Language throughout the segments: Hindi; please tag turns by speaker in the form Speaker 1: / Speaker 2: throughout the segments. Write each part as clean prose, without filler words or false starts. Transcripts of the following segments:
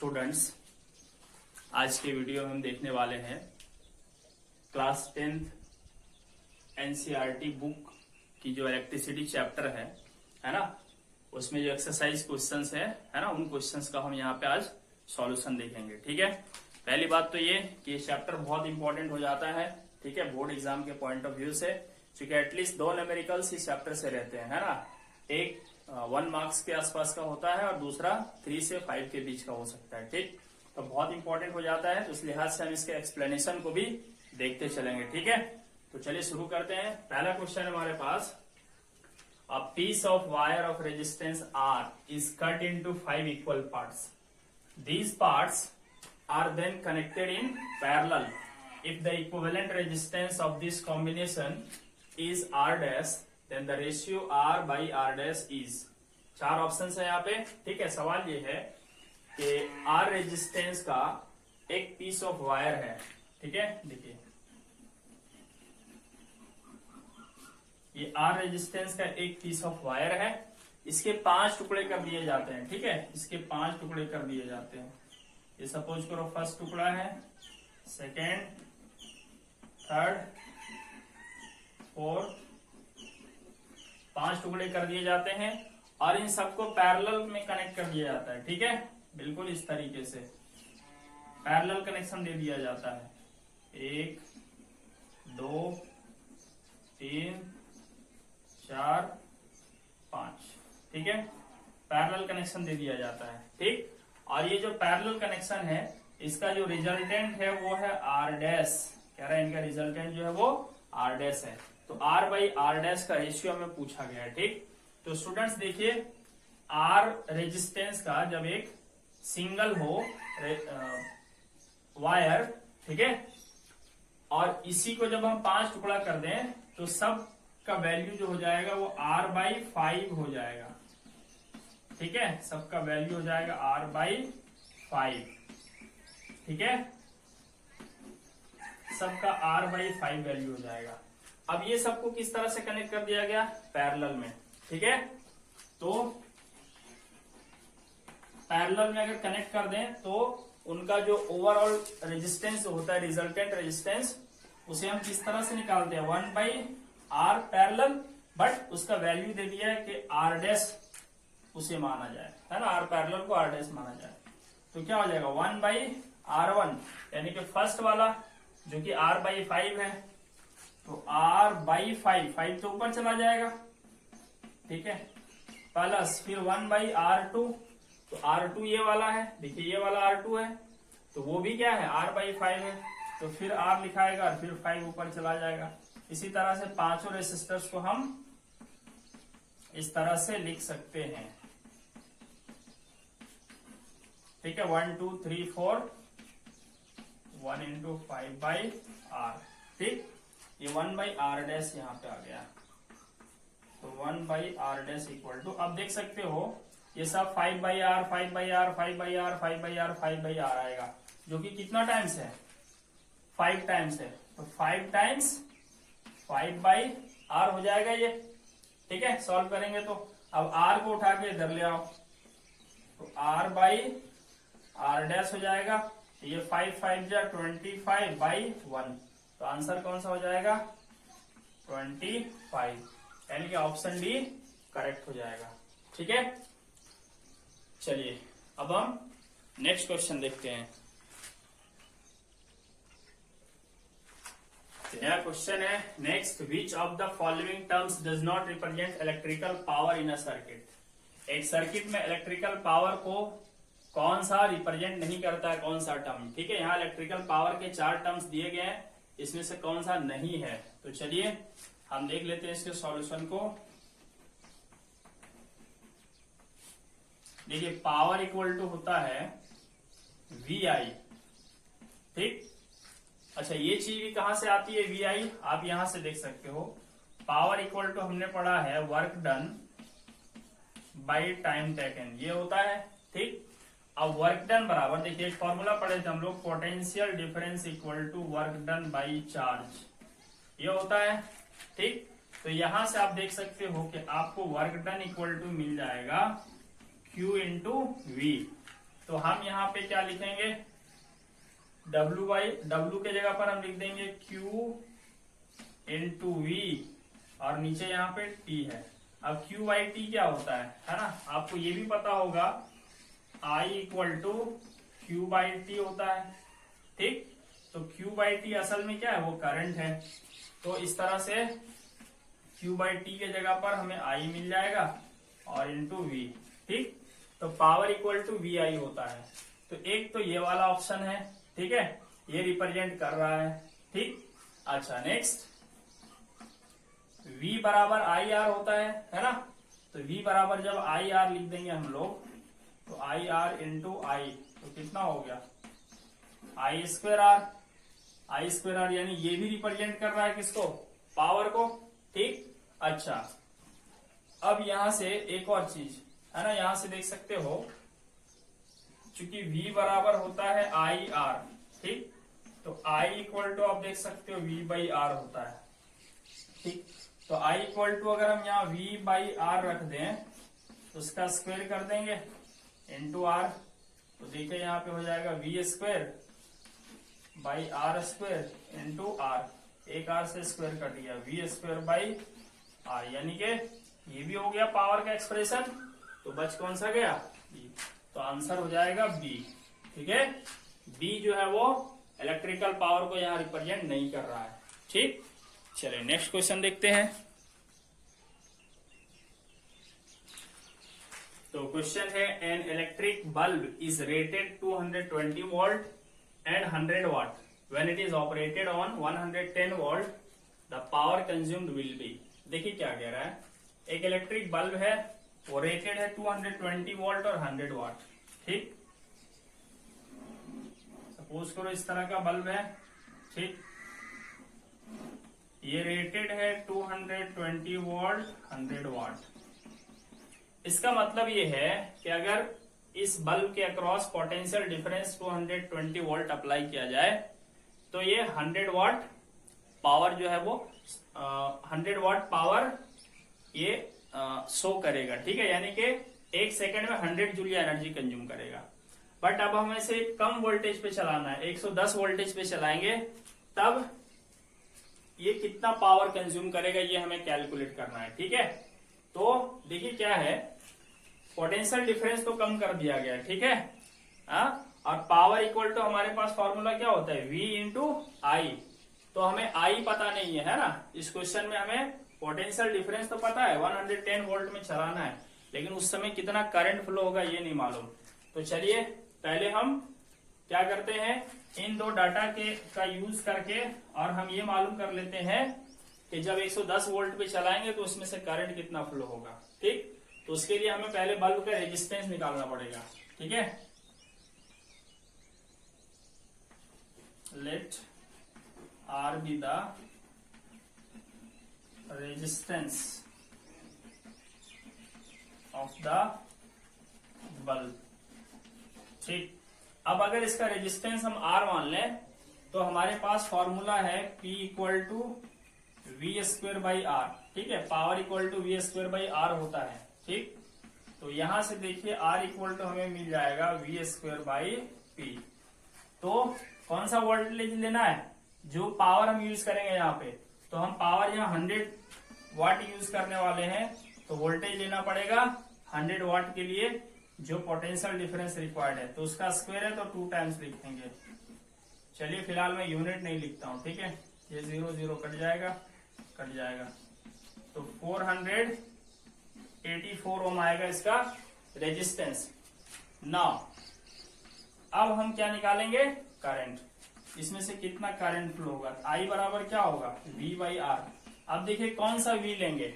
Speaker 1: स्टूडेंट्स, आज के वीडियो में हम देखने वाले हैं क्लास 10th एनसीईआरटी बुक की जो इलेक्ट्रिसिटी चैप्टर है ना, उसमें जो एक्सरसाइज क्वेश्चंस है ना, उन क्वेश्चंस का हम यहाँ पे आज सॉल्यूशन देखेंगे। ठीक है, पहली बात तो ये कि चैप्टर बहुत इंपॉर्टेंट हो जाता है, ठीक है, बोर्ड एग्जाम के पॉइंट ऑफ व्यू से, क्योंकि एटलीस्ट 2 न्यूमेरिकल्स इस चैप्टर से रहते हैं, है ना। एक 1 मार्क्स के आसपास का होता है और दूसरा 3 से 5 के बीच का हो सकता है। ठीक, तो बहुत इंपॉर्टेंट हो जाता है, तो इस लिहाज से हम इसके एक्सप्लेनेशन को भी देखते चलेंगे। ठीक है, तो चलिए शुरू करते हैं। पहला क्वेश्चन है हमारे पास, a piece of wire of resistance R is cut into 5 equal parts. These parts are then connected in parallel if the equivalent resistance of this combination is R dash, then the ratio R by R dash is। 4 option है यहाँ पे। ठीक है, सवाल ये है कि R रेजिस्टेंस का एक पीस ऑफ वायर है। ठीक है, देखिए ये R रेजिस्टेंस का एक पीस ऑफ वायर है, इसके 5 टुकड़े कर दिए जाते हैं। ठीक है, इसके 5 टुकड़े कर दिए जाते हैं। ये सपोज करो फर्स्ट टुकड़ा है, सेकेंड, थर्ड, फोर्थ, 5 टुकड़े कर दिए जाते हैं और इन सबको पैरेलल में कनेक्ट कर दिया जाता है। ठीक है, बिल्कुल इस तरीके से पैरेलल कनेक्शन दे दिया जाता है। 1 2 3 4 5। ठीक है, पैरेलल कनेक्शन दे दिया जाता है। ठीक, और ये जो पैरेलल कनेक्शन है, इसका जो रिजल्टेंट है वो है आर डैश। कह रहा है इनका रिजल्टेंट जो है वो आर डैश है, तो आर बाई आर डैश का रेशियो हमें पूछा गया है। ठीक, तो स्टूडेंट्स देखिए, आर रेजिस्टेंस का जब एक सिंगल हो वायर, ठीक है, और इसी को जब हम 5 टुकड़ा कर दें तो सब का वैल्यू जो हो जाएगा वो R बाई 5 हो जाएगा। ठीक है, सबका वैल्यू हो जाएगा R बाई 5। ठीक है, सबका R बाई 5 वैल्यू हो जाएगा। अब ये सबको किस तरह से कनेक्ट कर दिया गया? पैरेलल में। ठीक है, तो पैरेलल में अगर कनेक्ट कर दें तो उनका जो ओवरऑल रेजिस्टेंस होता है, रिजल्टेंट रेजिस्टेंस, उसे हम किस तरह से निकालते हैं? 1 बाई आर पैरेलल, बट उसका वैल्यू दे दिया है कि आर डैश उसे माना जाए, है ना, आर पैरेलल को आर डैश माना जाए। तो क्या हो जाएगा? 1 बाई R1, यानी कि फर्स्ट वाला जो कि R बाई 5 है, तो R बाई 5 तो ऊपर चला जाएगा। ठीक है, प्लस फिर 1 बाई R2, तो R2 ये वाला है, देखिए ये वाला R2 है, तो वो भी क्या है? R बाई 5 है, तो फिर R लिखाएगा और फिर 5 ऊपर चला जाएगा। इसी तरह से पांचों रेसिस्टर्स को हम इस तरह से लिख सकते हैं। ठीक है, 1 2 3 4 1 इंटू 5 बाई R। ठीक, ये 1 बाई R डैश यहाँ पे आ गया, तो 1 by R dash equal to, अब देख सकते हो ये सब 5 by R 5 by R 5 by R 5 by R 5 by R आएगा, जो कि कितना टाइम्स है? 5 टाइम्स है, तो 5 टाइम्स 5 बाई R हो जाएगा ये। ठीक है, सॉल्व करेंगे तो अब R को उठा के इधर ले आओ, तो R बाई R डैश हो जाएगा। ये 5 5 जा 25 बाई 1, तो आंसर कौन सा हो जाएगा? 25, यानी कि ऑप्शन डी करेक्ट हो जाएगा। ठीक है, चलिए अब हम नेक्स्ट क्वेश्चन देखते हैं। यह क्वेश्चन है next, which of the following terms does not represent electrical power in a circuit. एक सर्किट में इलेक्ट्रिकल पावर को कौन सा रिप्रेजेंट नहीं करता है, कौन सा टर्म? ठीक है, यहाँ इलेक्ट्रिकल पावर के 4 टर्म्स दिए गए हैं, इसमें से कौन सा नहीं है? तो चलिए हम देख लेते हैं इसके सॉल्यूशन को। देखिए, पावर इक्वल टू होता है VI। ठीक, अच्छा ये चीज भी कहां से आती है? VI, आप यहां से देख सकते हो। पावर इक्वल टू हमने पढ़ा है work done by time taken, ये होता है। ठीक, अब वर्क डन बराबर, देखिए एक फॉर्मूला पढ़े थे हम लोग, potential difference equal to work done by charge, ये होता है। ठीक, तो यहां से आप देख सकते हो कि आपको वर्क डन इक्वल टू मिल जाएगा Q इंटू V। तो हम यहाँ पे क्या लिखेंगे, W के जगह पर हम लिख देंगे Q इंटू वी, और नीचे यहाँ पे T है। अब Q बाई टी क्या होता है ना, आपको ये भी पता होगा I equal to Q by T होता है, ठीक। तो Q बाई टी असल में क्या है, वो करंट है। तो इस तरह से Q बाई टी के जगह पर हमें I मिल जाएगा और इंटू वी, ठीक। तो power equal to V I होता है। तो एक तो ये वाला ऑप्शन है, ठीक है, ये रिप्रेजेंट कर रहा है, ठीक। अच्छा नेक्स्ट, V बराबर आई आर होता है ना। तो V बराबर जब आई आर लिख देंगे हम लोग, तो आई आर इंटू आई, तो कितना हो गया, आई स्क्वायर आर, यानी ये भी रिप्रेजेंट कर रहा है किसको, पावर को, ठीक। अच्छा, अब यहां से एक और चीज है ना, यहां से देख सकते हो, चूंकि V बराबर होता है आई आर, ठीक। तो I इक्वल टू आप देख सकते हो V बाई आर होता है, ठीक। तो I इक्वल टू अगर हम यहाँ V बाई आर रख दें तो उसका स्क्वायर कर देंगे इंटू आर, तो देखिए यहाँ पे हो जाएगा V square by R square into R, एक आर से स्क्वायर कट गया, V स्क्वायर बाई आर, यानी कि ये भी हो गया पावर का एक्सप्रेशन। तो बच कौन सा गया, B। तो आंसर हो जाएगा B, ठीक है। B जो है वो इलेक्ट्रिकल पावर को यहाँ रिप्रेजेंट नहीं कर रहा है, ठीक। चलिए नेक्स्ट क्वेश्चन देखते हैं। तो क्वेश्चन है, an electric bulb is rated 220 volt and 100 watt, when it is operated on 110 volt, the power consumed will be. देखिए क्या कह रहा है, एक इलेक्ट्रिक बल्ब है, वो रेटेड है 220 वोल्ट और 100 वाट, ठीक। सपोज करो इस तरह का बल्ब है, ठीक, ये रेटेड है 220 वोल्ट 100 वाट। इसका मतलब ये है कि अगर इस बल्ब के across potential difference 220 volt apply किया जाए तो ये 100 वाट पावर जो है वो 100 वाट पावर ये शो करेगा, ठीक है, यानी कि एक सेकंड में 100 जूल एनर्जी कंज्यूम करेगा। बट अब हमें इसे कम वोल्टेज पे चलाना है, 110 वोल्टेज पे चलाएंगे, तब ये कितना पावर कंज्यूम करेगा ये हमें कैलकुलेट करना है, ठीक है। तो देखिए क्या है, पोटेंशियल डिफरेंस तो कम कर दिया गया है, ठीक है, और पावर इक्वल टू हमारे पास फॉर्मूला क्या होता है, V इंटू आई। तो हमें I पता नहीं है ना, इस क्वेश्चन में हमें पोटेंशियल डिफरेंस तो पता है, 110 वोल्ट में चलाना है, लेकिन उस समय कितना करंट फ्लो होगा ये नहीं मालूम। तो चलिए पहले हम क्या करते हैं, इन दो डाटा का यूज करके और हम ये मालूम कर लेते हैं कि जब 110 वोल्ट पे चलाएंगे तो उसमें से करंट कितना फ्लो होगा, ठीक। तो उसके लिए हमें पहले बल्ब का रेजिस्टेंस निकालना पड़ेगा, ठीक है। Let R be the resistance of the bulb, ठीक। अब अगर इसका रेजिस्टेंस हम R मान लें तो हमारे पास फॉर्मूला है P equal to V square by R, ठीक है, power equal to V square by R होता है, ठीक। तो यहां से देखिए R इक्वल टू हमें मिल जाएगा वी स्क्वायर बाई पी। तो कौन सा वोल्टेज लेना है, जो पावर हम यूज करेंगे यहाँ पे, तो हम पावर यहाँ 100 वाट यूज करने वाले हैं, तो वोल्टेज लेना पड़ेगा 100 वाट के लिए जो पोटेंशियल डिफरेंस रिक्वायर्ड है, तो उसका स्क्वायर है तो 2 टाइम्स लिख देंगे। चलिए फिलहाल मैं यूनिट नहीं लिखता हूँ, ठीक है, ये 0 0 कट जाएगा, तो 484 ओम आएगा इसका रेजिस्टेंस। नाउ अब हम क्या निकालेंगे, करंट, इसमें से कितना करंट फ्लो होगा, I बराबर क्या होगा, V बाई आर। अब देखिए कौन सा V लेंगे,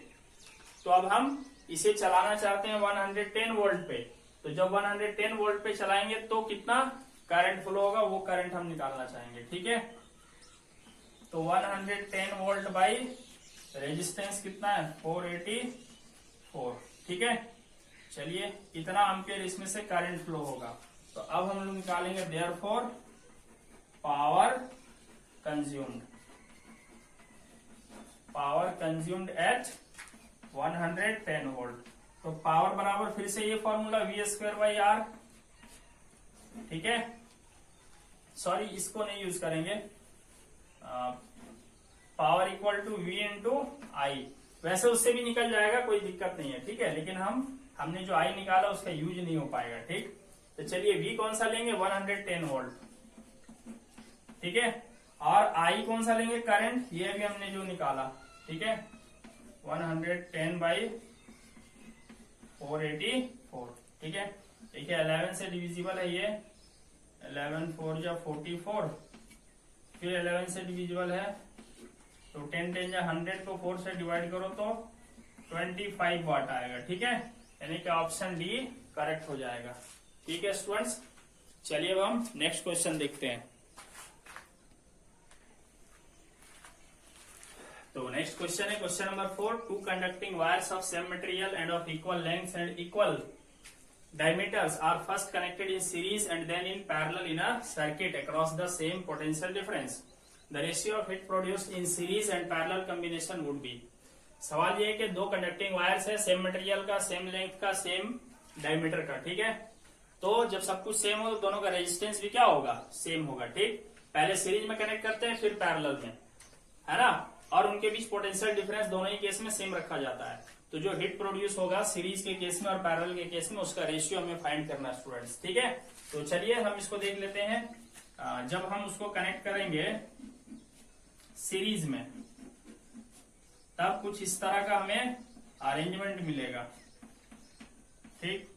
Speaker 1: तो अब हम इसे चलाना चाहते हैं 110 वोल्ट पे, तो जब 110 वोल्ट पे चलाएंगे तो कितना करंट फ्लो होगा वो करंट हम निकालना चाहेंगे, ठीक है। तो 110 वोल्ट बाई रेजिस्टेंस कितना है, 484, ठीक है। चलिए कितना एम्पियर इसमें से करंट फ्लो होगा, तो अब हम लोग निकालेंगे therefore power consumed at 110 volt. तो पावर बराबर फिर से ये formula V square by R, ठीक है, सॉरी इसको नहीं यूज करेंगे, power equal to V into I. वैसे उससे भी निकल जाएगा, कोई दिक्कत नहीं है, ठीक है, लेकिन हमने जो आई निकाला उसका यूज नहीं हो पाएगा। ठीक, तो चलिए वी कौन सा लेंगे, 110 वोल्ट, ठीक है, और आई कौन सा लेंगे, करंट, ये भी हमने जो निकाला, ठीक है, 110 बाई 484, ठीक है। देखिए 11 से डिविजिबल है ये, 11 4 जा 44, फिर 11 से डिविजिबल है तो 10 10 जा 100 को 4 से डिवाइड करो तो 25 वाट आएगा, ठीक है, यानी कि ऑप्शन डी करेक्ट हो जाएगा। ठीक है स्टूडेंट्स, चलिए अब हम नेक्स्ट क्वेश्चन देखते हैं। तो नेक्स्ट क्वेश्चन है question number 4, two conducting wires of same material and of equal length and equal diameters are first connected in series and then in parallel in a circuit across the same potential difference. The ratio of heat produced in series and parallel combination would be। सवाल ये है कि दो कंडक्टिंग वायर्स है, सेम मटेरियल का, सेम लेंथ का, सेम डायमीटर का, ठीक है। तो जब सब कुछ सेम हो तो दोनों का रेजिस्टेंस भी क्या होगा, सेम होगा। ठीक, पहले सीरीज में कनेक्ट करते हैं फिर पैरेलल में, है ना, और उनके बीच पोटेंशियल डिफरेंस दोनों ही केस में सेम रखा जाता है। तो जो हीट प्रोड्यूस होगा सीरीज के केस में और पैरेलल के केस में उसका रेशियो हमें फाइंड करना है स्टूडेंट्स, ठीक है। तो चलिए हम इसको देख लेते हैं। जब हम उसको कनेक्ट करेंगे सीरीज में तब कुछ इस तरह का हमें अरेंजमेंट मिलेगा। ठीक,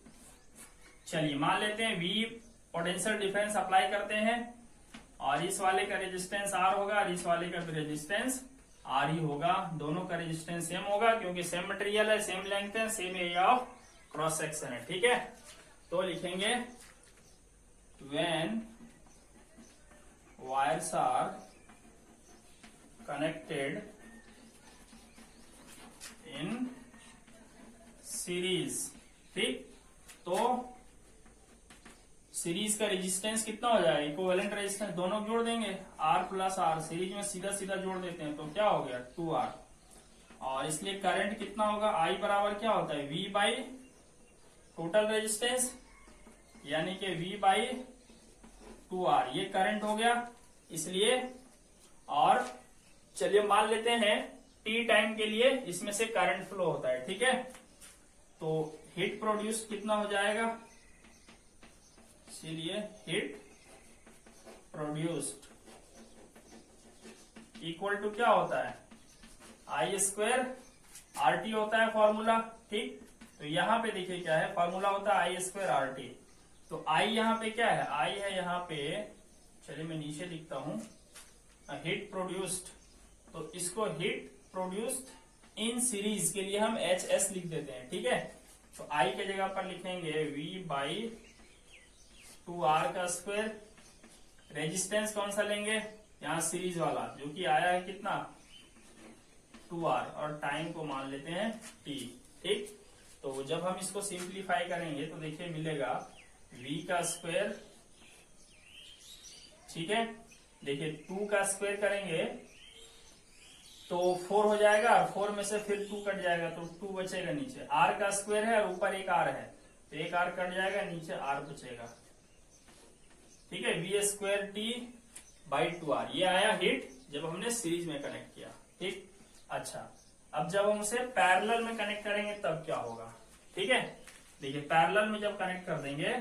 Speaker 1: चलिए मान लेते हैं वी पोटेंशियल डिफरेंस अप्लाई करते हैं और इस वाले का रेजिस्टेंस आर होगा और इस वाले का रेजिस्टेंस आर ही होगा। दोनों का रेजिस्टेंस सेम होगा क्योंकि सेम मटेरियल है, सेम लेंथ है, same area of cross section है, ठीक है। तो लिखेंगे when wires are connected in series. ठीक, तो सीरीज का रेजिस्टेंस कितना हो जाएगा, इक्विवेलेंट रेजिस्टेंस दोनों जोड़ देंगे, R प्लस आर, सीरीज में सीधा सीधा जोड़ देते हैं तो क्या हो गया 2R, और इसलिए करंट कितना होगा, I बराबर क्या होता है V बाई टोटल रेजिस्टेंस, यानी कि V बाई 2R, ये करंट हो गया। इसलिए और चलिए मान लेते हैं T टाइम के लिए इसमें से करंट फ्लो होता है, ठीक है। तो हीट प्रोड्यूस कितना हो जाएगा, इसीलिए हीट प्रोड्यूस्ड इक्वल टू क्या होता है आई स्क्वायर आर टी होता है फॉर्मूला। ठीक, तो यहाँ पे देखिए क्या है फॉर्मूला होता है आई स्क्वायर आर टी। तो आई यहाँ पे क्या है, आई है यहाँ पे, चलिए मैं नीचे लिखता हूं हीट प्रोड्यूस्ड, तो इसको हीट प्रोड्यूस्ड इन सीरीज के लिए हम एच एस लिख देते हैं, ठीक है। तो आई के जगह पर लिखेंगे वी बाई 2R का स्क्वायर, रेजिस्टेंस कौन सा लेंगे यहाँ सीरीज वाला जो कि आया है कितना 2R, और टाइम को मान लेते हैं T। ठीक, तो जब हम इसको सिंप्लीफाई करेंगे तो देखिए मिलेगा V का स्क्वायर, ठीक है। देखिए 2 का स्क्वायर करेंगे तो 4 हो जाएगा, 4 में से फिर 2 कट जाएगा तो 2 बचेगा नीचे, R का स्क्वायर है और ऊपर एक R है तो एक R कट जाएगा, नीचे R बचेगा, ठीक है। We square T by 2R, ये आया हीट जब हमने सीरीज में कनेक्ट किया। ठीक, अच्छा अब जब हम उसे पैरेलल में कनेक्ट करेंगे तब क्या होगा, ठीक है। देखिए पैरेलल में जब कनेक्ट कर देंगे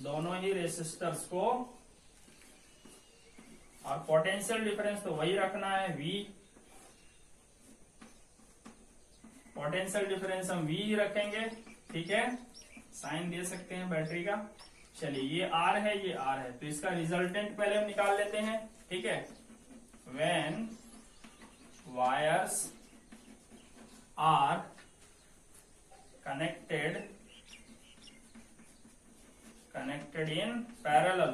Speaker 1: दोनों ही रेसिस्टर्स को, और पोटेंशियल डिफरेंस तो वही रखना है V, पोटेंशियल डिफरेंस हम V ही रखेंगे, ठीक है। साइन दे सकते हैं बैटरी का। चलिए ये R है ये R है, तो इसका रिजल्टेंट पहले हम निकाल लेते हैं, ठीक है। When wires are connected in parallel,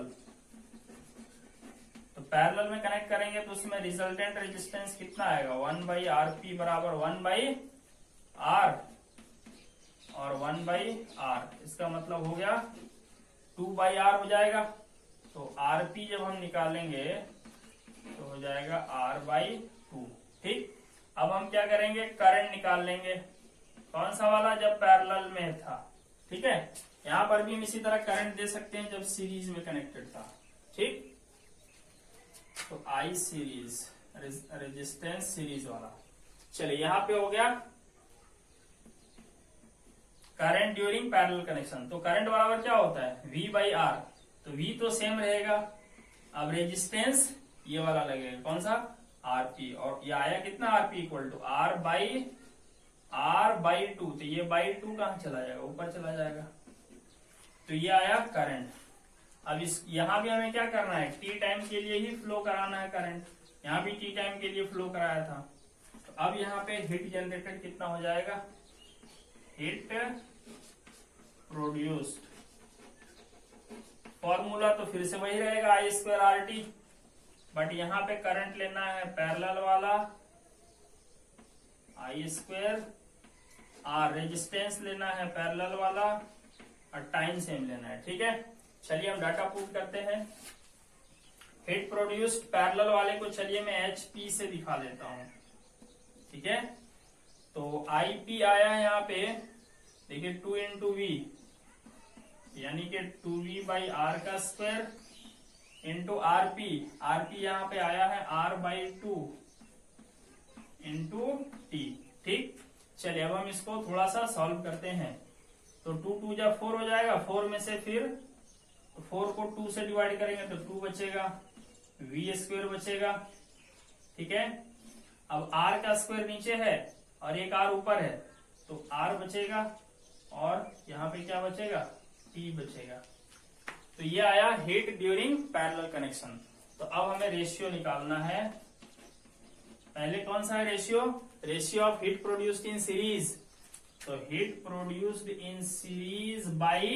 Speaker 1: तो पैरेलल में कनेक्ट करेंगे तो उसमें रिजल्टेंट रेजिस्टेंस कितना आएगा 1 बाई आर पी बराबर 1 बाई आर और 1 बाई आर, इसका मतलब हो गया 2 बाई आर हो जाएगा। तो आर पी जब हम निकालेंगे तो हो जाएगा आर बाई 2। ठीक, अब हम क्या करेंगे करंट निकाल लेंगे, कौन सा वाला, जब पैरेलल में था, ठीक है। यहां पर भी हम इसी तरह करंट दे सकते हैं जब सीरीज में कनेक्टेड था। ठीक, तो आई सीरीज रेजिस्टेंस सीरीज वाला। चलिए यहां पे हो गया करंट ड्यूरिंग पैरेलल कनेक्शन। तो करंट बराबर क्या होता है, V बाई आर। तो V तो सेम रहेगा, अब रेजिस्टेंस ये वाला लगेगा, कौन सा, RP। और ये आया कितना, RP equal to R by 2। तो ये बाई 2 कहां चला जाएगा, ऊपर चला जाएगा। तो ये आया करंट। अब इस यहां भी हमें क्या करना है, T टाइम के लिए ही फ्लो कराना है करंट। यहां भी T टाइम के लिए फ्लो कराया था। तो अब यहाँ पे हीट जनरेटेड कितना हो जाएगा, हीट प्रोड्यूस्ड। फॉर्मूला तो फिर से वही रहेगा, I स्क्वायर RT। बट यहां पे करंट लेना है पैरेलल वाला, I स्क्वायर R। रेजिस्टेंस लेना है पैरेलल वाला, और टाइम सेम लेना है। ठीक है, चलिए हम डाटा पुट करते हैं। हीट प्रोड्यूस्ड पैरेलल वाले को चलिए मैं HP से दिखा देता हूं। ठीक है, तो IP आया है यहाँ पे, देखिए 2 इंटू वी, यानी कि 2V बाई आर का स्क्वायर इंटू RP। RP यहाँ पे आया है R बाई 2 इंटू T। ठीक, चलिए अब हम इसको थोड़ा सा सॉल्व करते हैं। तो 2 2 जा 4 हो जाएगा, 4 में से फिर 4 को 2 से डिवाइड करेंगे तो 2 बचेगा, V स्क्वायर बचेगा। ठीक है, अब R का स्क्वायर नीचे है और एक R ऊपर है, तो R बचेगा, और यहाँ पे क्या बचेगा, T बचेगा। तो ये आया हीट ड्यूरिंग पैरेलल कनेक्शन। तो अब हमें रेशियो निकालना है। पहले कौन सा है ratio, ratio of heat produced in series. तो heat produced in series by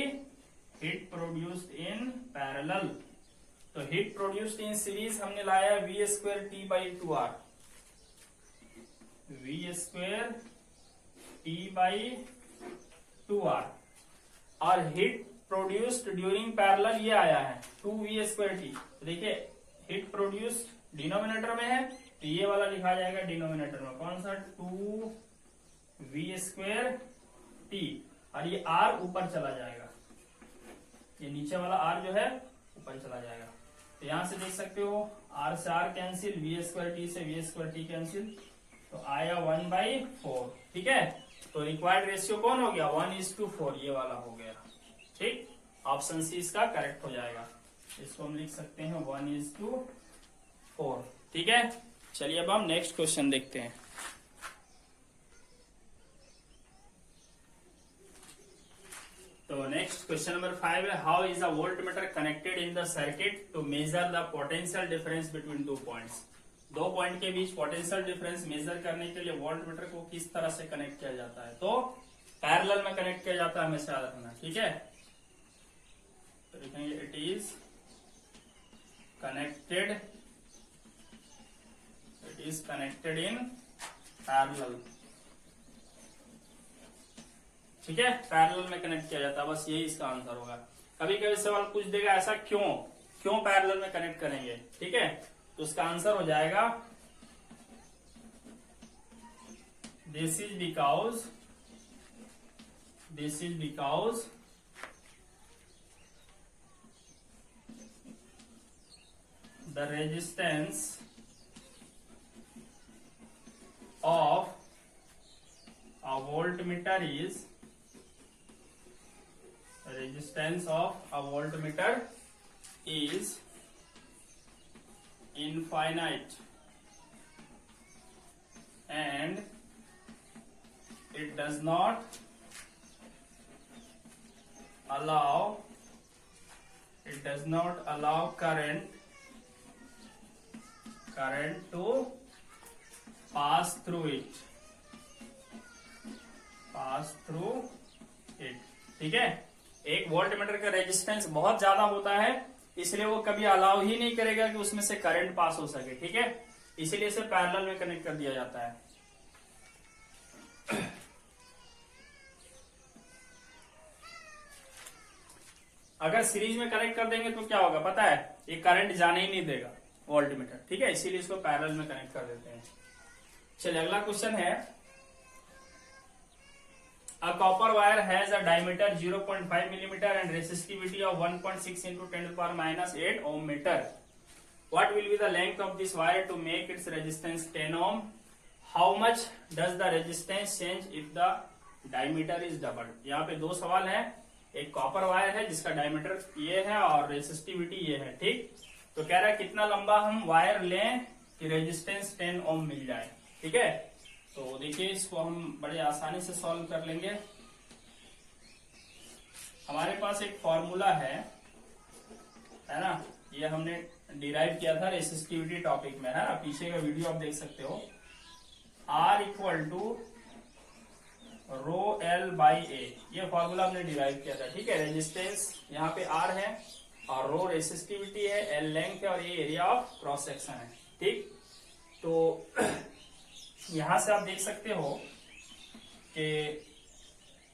Speaker 1: heat produced in parallel. तो हीट प्रोड्यूस्ड इन सीरीज हमने लाया V square T by 2R, V square T by 2R। और हीट प्रोड्यूस्ड ड्यूरिंग पैरेलल ये आया है 2V स्क्वायर T। तो देखिए हीट प्रोड्यूस्ड डिनोमिनेटर में है, तो ये वाला लिखा जाएगा डिनोमिनेटर में, कौन सा, 2V स्क्वायर T। और ये R ऊपर चला जाएगा, ये नीचे वाला R जो है ऊपर चला जाएगा। तो यहां से देख सकते हो R से R cancel, V square T से V स्क्वायर T कैंसिल, तो आया 1/4। ठीक है, तो रिक्वायर्ड रेशियो कौन हो गया, 1:4, ये वाला हो गया। ठीक, ऑप्शन सी इसका करेक्ट हो जाएगा। इसको हम लिख सकते हैं 1:4। ठीक है, चलिए अब हम नेक्स्ट क्वेश्चन देखते हैं। तो नेक्स्ट क्वेश्चन नंबर 5 है, how is a voltmeter connected in the circuit to measure the potential difference between 2 points. 2 point के बीच पोटेंशियल डिफरेंस मेजर करने के लिए वोल्टमीटर को किस तरह से कनेक्ट किया जाता है। तो पैरेलल में कनेक्ट किया जाता है, हमेशा याद रखना। ठीक है, तो लिखेंगे it is connected in parallel. ठीक है, पैरेलल में कनेक्ट किया जाता है, बस यही इसका आंसर होगा। कभी कभी सवाल पूछ देगा ऐसा क्यों पैरेलल में कनेक्ट करेंगे। ठीक है, तो उसका आंसर हो जाएगा this is because the resistance of a voltmeter is infinite and it does not allow current to pass through it। ठीक है, एक वोल्टमीटर का रेजिस्टेंस बहुत ज्यादा होता है, इसलिए वो कभी अलाउ ही नहीं करेगा कि उसमें से करंट पास हो सके। ठीक है, इसीलिए इसे पैरेलल में कनेक्ट कर दिया जाता है। अगर सीरीज में कनेक्ट कर देंगे तो क्या होगा पता है, ये करंट जाने ही नहीं देगा वोल्टमीटर। ठीक है, इसीलिए इसको पैरेलल में कनेक्ट कर देते हैं। चलिए अगला क्वेश्चन है, A copper wire has a diameter 0.5 millimeter and resistivity of 1.6 into 10 to the power minus 8 ohm meter. What will be the length of this wire to make its resistance 10 ohm? How much does the resistance change if the diameter is doubled? यहाँ पे दो सवाल हैं, एक कॉपर वायर है जिसका डायमीटर ये है और रेसिस्टिविटी ये है, ठीक। तो कह रहा है कितना लंबा हम वायर लें कि रेजिस्टेंस 10 ओम मिल जाए, ठीक है। तो देखिए इसको हम बड़े आसानी से सॉल्व कर लेंगे। हमारे पास एक फॉर्मूला है ना, ये हमने डिराइव किया था रेसिस्टिविटी टॉपिक में, है ना, पीछे का वीडियो आप देख सकते हो। R equal to rho L by A, ये फॉर्मूला हमने डिराइव किया था, ठीक है। रेजिस्टेंस यहाँ पे R है और रो रेसिस्टिविटी है, एल लेंथ है और ये एरिया ऑफ क्रॉस सेक्शन है, ठीक। तो यहां से आप देख सकते हो कि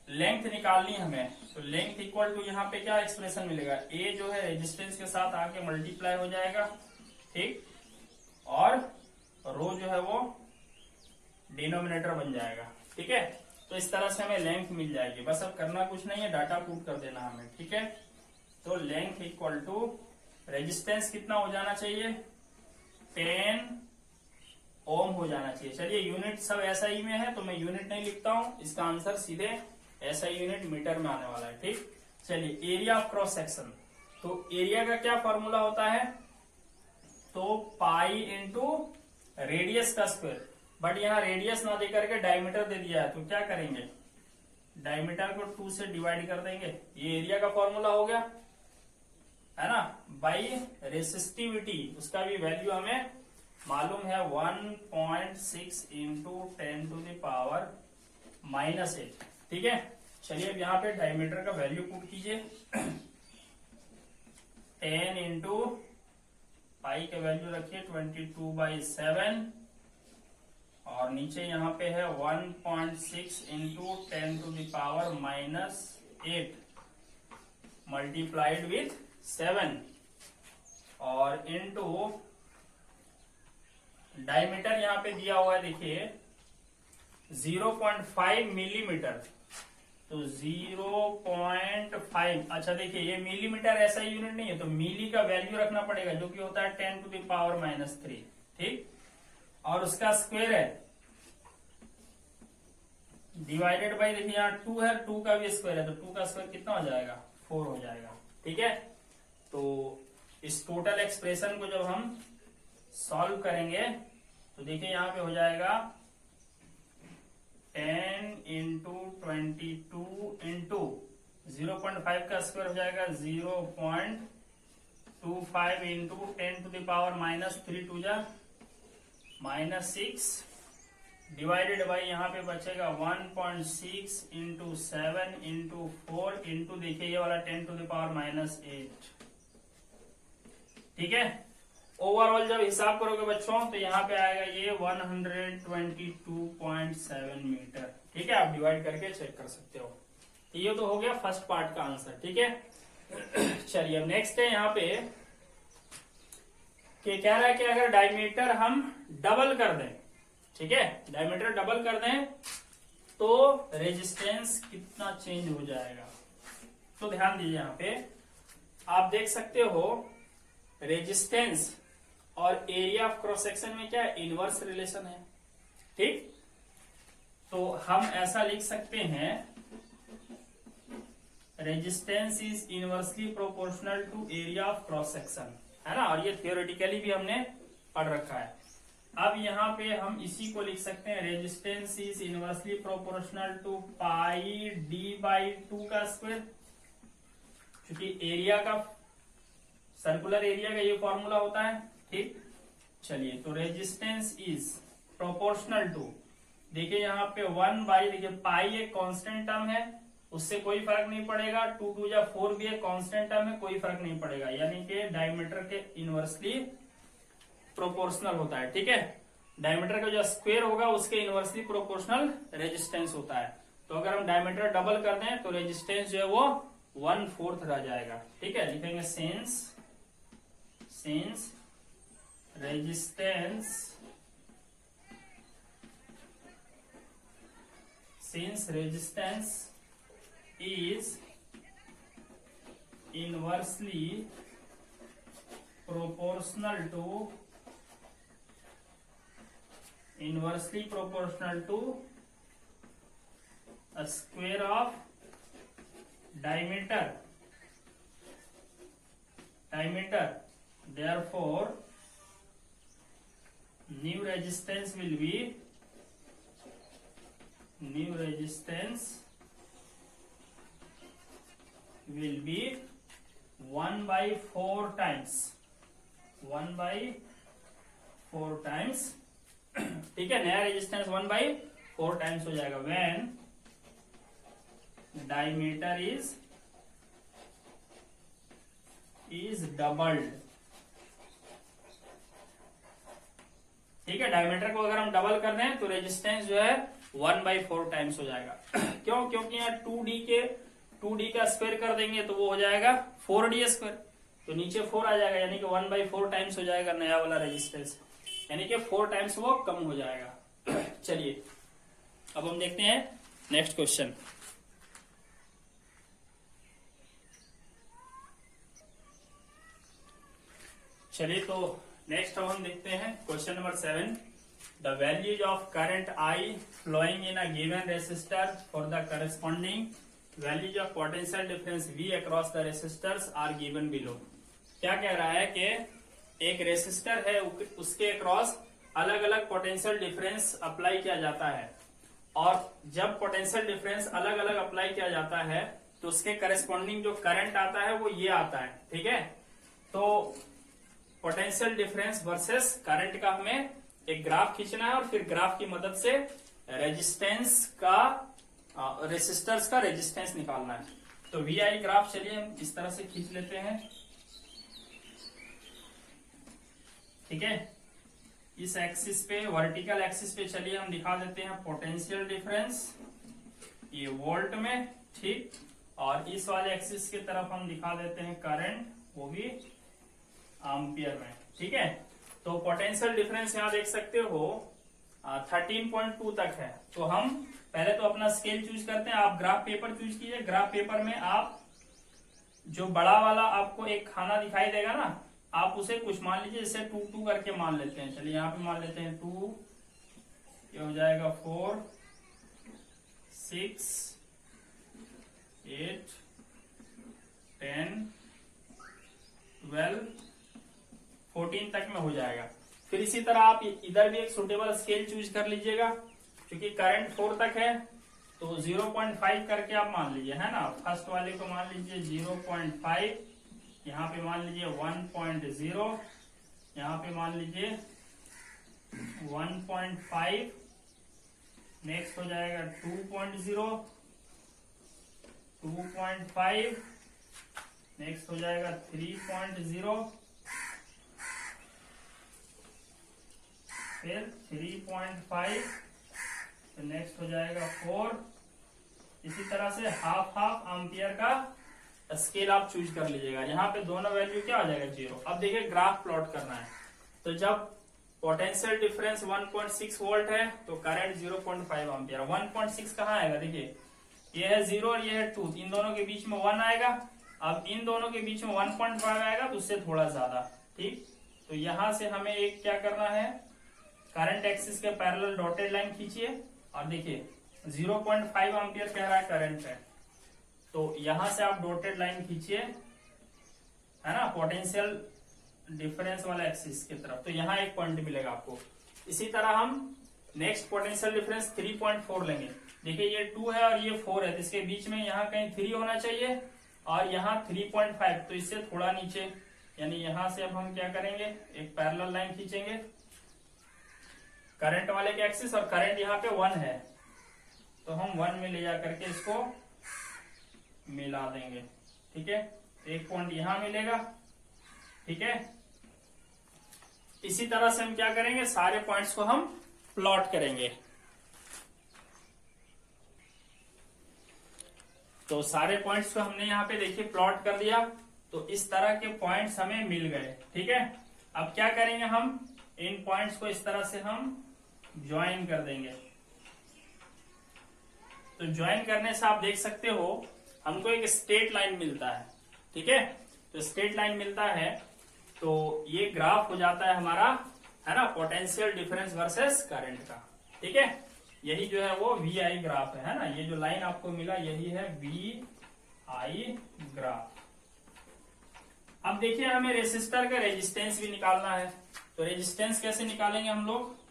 Speaker 1: लेंथ निकालनी हमें, तो लेंथ इक्वल टू यहाँ पे क्या एक्सप्रेशन मिलेगा, ए जो है रेजिस्टेंस के साथ आके मल्टीप्लाई हो जाएगा, ठीक, और रो जो है वो डिनोमिनेटर बन जाएगा, ठीक है। तो इस तरह से हमें लेंथ मिल जाएगी, बस अब करना कुछ नहीं है, डाटा पुट कर देना हमें, ठीक है। तो लेंथ इक्वल टू रेजिस्टेंस कितना हो जाना चाहिए, 10 ओम हो जाना चाहिए। चलिए यूनिट सब एसआई में है तो मैं यूनिट नहीं लिखता हूं, इसका आंसर सीधे एसआई यूनिट मीटर में आने वाला है, ठीक। चलिए एरिया ऑफ क्रॉस सेक्शन, तो एरिया का क्या फॉर्मूला होता है, तो पाई इंटू रेडियस का स्क्वायर, बट यहाँ रेडियस ना देकर के डायमीटर दे दिया है, तो क्या करेंगे, डायमीटर को 2 से डिवाइड कर देंगे, ये एरिया का फॉर्मूला हो गया, है ना, बाई रेसिस्टिविटी, उसका भी वैल्यू हमें मालूम है 1.6 into 10 to the power minus 8, ठीक है। चलिए अब यहाँ पे डायमीटर का वैल्यू पुट कीजिए, 10 इंटू पाई का वैल्यू रखिए 22/7 और नीचे यहाँ पे है 1.6 into 10 to the power minus 8 multiplied with 7 और इंटू डायमीटर यहाँ पे दिया हुआ है, देखिए 0.5 मिलीमीटर, तो 0.5, अच्छा देखिए ये मिलीमीटर ऐसा यूनिट नहीं है, तो मिली का वैल्यू रखना पड़ेगा जो कि होता है 10 टू द पावर माइनस 3, ठीक, और उसका स्क्वायर है डिवाइडेड बाई, देखिए यहाँ 2 है, 2 का भी स्क्वायर है, तो 2 का स्क्वायर कितना हो जाएगा, 4 हो जाएगा, ठीक है। तो इस टोटल एक्सप्रेशन को जब हम सॉल्व करेंगे तो देखिए यहाँ पे हो जाएगा 10 इंटू 22 इंटू 0.5 का स्क्वायर हो जाएगा 0.25 into 10 to the power minus 3 to जा माइनस 6 डिवाइडेड बाई यहाँ पे बचेगा 1.6 इंटू 7 इंटू 4 इंटू देखिए ये वाला 10 टू द पावर माइनस 8, ठीक है। ओवरऑल जब हिसाब करोगे बच्चों तो यहाँ पे आएगा ये 122.7 मीटर, ठीक है। आप डिवाइड करके चेक कर सकते हो। तो ये तो हो गया फर्स्ट पार्ट का आंसर, ठीक है। चलिए अब नेक्स्ट है यहाँ पे कि कह रहा है कि अगर डायमीटर हम डबल कर दें, ठीक है, डायमीटर डबल कर दें तो रेजिस्टेंस कितना चेंज हो जाएगा। तो ध्यान दीजिए यहाँ पे आप देख सकते हो रेजिस्टेंस और एरिया ऑफ क्रॉस सेक्शन में क्या इनवर्स रिलेशन है, ठीक। तो हम ऐसा लिख सकते हैं resistance is inversely proportional to area of cross section, है ना, और ये थियोरेटिकली भी हमने पढ़ रखा है। अब यहाँ पे हम इसी को लिख सकते हैं resistance is inversely proportional to pi d/2 का स्क्वायर, क्योंकि एरिया का सर्कुलर एरिया का ये फॉर्मूला होता है, ठीक। चलिए तो रेजिस्टेंस इज प्रोपोर्शनल टू, देखिए यहाँ पे 1/, देखिए पाई एक कांस्टेंट टर्म है, उससे कोई फर्क नहीं पड़ेगा, 2 2 या 4 भी एक कांस्टेंट टर्म है, कोई फर्क नहीं पड़ेगा, यानी कि डायमीटर के इनवर्सली प्रोपोर्शनल होता है, ठीक है। डायमीटर का जो स्क्वायर होगा उसके इनवर्सली प्रोपोर्शनल रेजिस्टेंस होता है। तो अगर हम डायमीटर डबल कर दें तो रेजिस्टेंस जो है वो 1/4 रह जाएगा, ठीक है। लिखेंगे since since resistance is inversely proportional to a square of diameter, therefore new resistance will be 1/4 times, 1/4 times। ठीक है, नया रेजिस्टेंस 1/4 टाइम्स हो जाएगा व्हेन डायमीटर इज डबल्ड। ठीक है, डायमीटर को अगर हम डबल कर दें तो रेजिस्टेंस जो है 1/4 टाइम्स हो जाएगा। क्यों? क्योंकि यहाँ 2D का स्क्वायर कर देंगे तो वो हो जाएगा 4D स्क्वायर, तो नीचे 4 आ जाएगा, यानी कि 1/4 टाइम्स हो जाएगा नया वाला रेजिस्टेंस, यानी कि 4 टाइम्स वो कम हो जाएगा। चलिए अब हम देखते हैं नेक्स्ट क्वेश्चन। चलिए तो नेक्स्ट अब हम देखते हैं question number 7। The values of current I flowing in a given resistor for the corresponding values of potential difference V across the resistors are given below. क्या कह रहा है कि एक रेसिस्टर है, उसके अक्रॉस अलग अलग पोटेंशियल डिफरेंस अप्लाई किया जाता है, और जब पोटेंशियल डिफरेंस अलग अलग अप्लाई किया जाता है तो उसके करस्पॉन्डिंग जो करंट आता है वो ये आता है। ठीक है, तो पोटेंशियल डिफरेंस वर्सेस करंट का हमें एक ग्राफ खींचना है और फिर ग्राफ की मदद से रेसिस्टर्स का रेजिस्टेंस निकालना है। तो VI ग्राफ चलिए हम इस तरह से खींच लेते हैं। ठीक है, इस एक्सिस पे, वर्टिकल एक्सिस पे चलिए हम दिखा देते हैं पोटेंशियल डिफरेंस, ये वोल्ट में। ठीक, और इस वाले एक्सिस की तरफ हम दिखा देते हैं करंट, वो भी एम्पियर में। ठीक है, तो पोटेंशियल डिफरेंस यहाँ देख सकते हो 13.2 तक है। तो हम पहले तो अपना स्केल चूज करते हैं। आप ग्राफ पेपर चूज कीजिए। ग्राफ पेपर में आप जो बड़ा वाला आपको एक खाना दिखाई देगा ना, आप उसे कुछ मान लीजिए, जैसे 2 करके मान लेते हैं। चलिए यहाँ पे मान लेते हैं 2, ये हो जाएगा 4, 6, 8, 10, 12, 14 तक में हो जाएगा। फिर इसी तरह आप इधर भी एक सुटेबल स्केल चूज कर लीजिएगा, क्योंकि करंट 4 तक है तो 0.5 करके आप मान लीजिए, है ना। फर्स्ट वाले को मान लीजिए 0.5, यहाँ पे मान लीजिए 1.0, यहाँ पे मान लीजिए 1.5, नेक्स्ट हो जाएगा 2.0, 2.5, नेक्स्ट हो जाएगा 3.0, फिर 3.5, तो नेक्स्ट हो जाएगा 4। इसी तरह से हाफ एम्पियर का स्केल आप चूज कर लीजिएगा। यहाँ पे दोनों वैल्यू क्या हो जाएगा 0। अब देखिए ग्राफ प्लॉट करना है, तो जब पोटेंशियल डिफरेंस 1.6 वोल्ट है तो करंट 0.5 एम्पियर। 1.6 कहाँ आएगा, देखिए ये है 0 और ये है 2, इन दोनों के बीच में 1 आएगा। अब इन दोनों के बीच में 1.5 आएगा तो उससे थोड़ा ज्यादा। ठीक, तो यहां से हमें एक क्या करना है, करंट एक्सिस के पैरेलल डॉटेड लाइन खींचिए और देखिए 0.5 एम्पियर कह रहा है करंट है, तो यहां से आप डॉटेड लाइन खींचिए, है ना, पोटेंशियल डिफरेंस वाला एक्सिस की तरफ, तो यहाँ एक पॉइंट मिलेगा आपको। इसी तरह हम नेक्स्ट पोटेंशियल डिफरेंस 3.4 लेंगे। देखिए ये 2 है और ये 4 है, तो इसके बीच में यहाँ कहीं 3 होना चाहिए और यहाँ 3.5, तो इससे थोड़ा नीचे, यानी यहां से अब हम क्या करेंगे, एक पैरेलल लाइन खींचेंगे करंट वाले के एक्सिस, और करंट यहाँ पे 1 है तो हम 1 में ले जा करके इसको मिला देंगे। ठीक है, एक पॉइंट यहां मिलेगा। ठीक है, इसी तरह से हम क्या करेंगे, सारे पॉइंट्स को हम प्लॉट करेंगे। तो सारे पॉइंट्स को हमने यहाँ पे देखिए प्लॉट कर दिया, तो इस तरह के पॉइंट्स हमें मिल गए। ठीक है, अब क्या करेंगे, हम इन पॉइंट्स को इस तरह से हम ज्वाइन कर देंगे। तो ज्वाइन करने से आप देख सकते हो हमको एक स्ट्रेट लाइन मिलता है, ठीक है। तो स्ट्रेट लाइन मिलता है तो ये ग्राफ हो जाता है हमारा, है ना, पोटेंशियल डिफरेंस वर्सेस करंट का, ठीक है। यही जो है वो वी आई ग्राफ है ना, ये जो लाइन आपको मिला यही है वी आई ग्राफ। अब देखिए हमें रेसिस्टर का रेजिस्टेंस भी निकालना है, तो रेजिस्टेंस कैसे निकालेंगे हम लोग,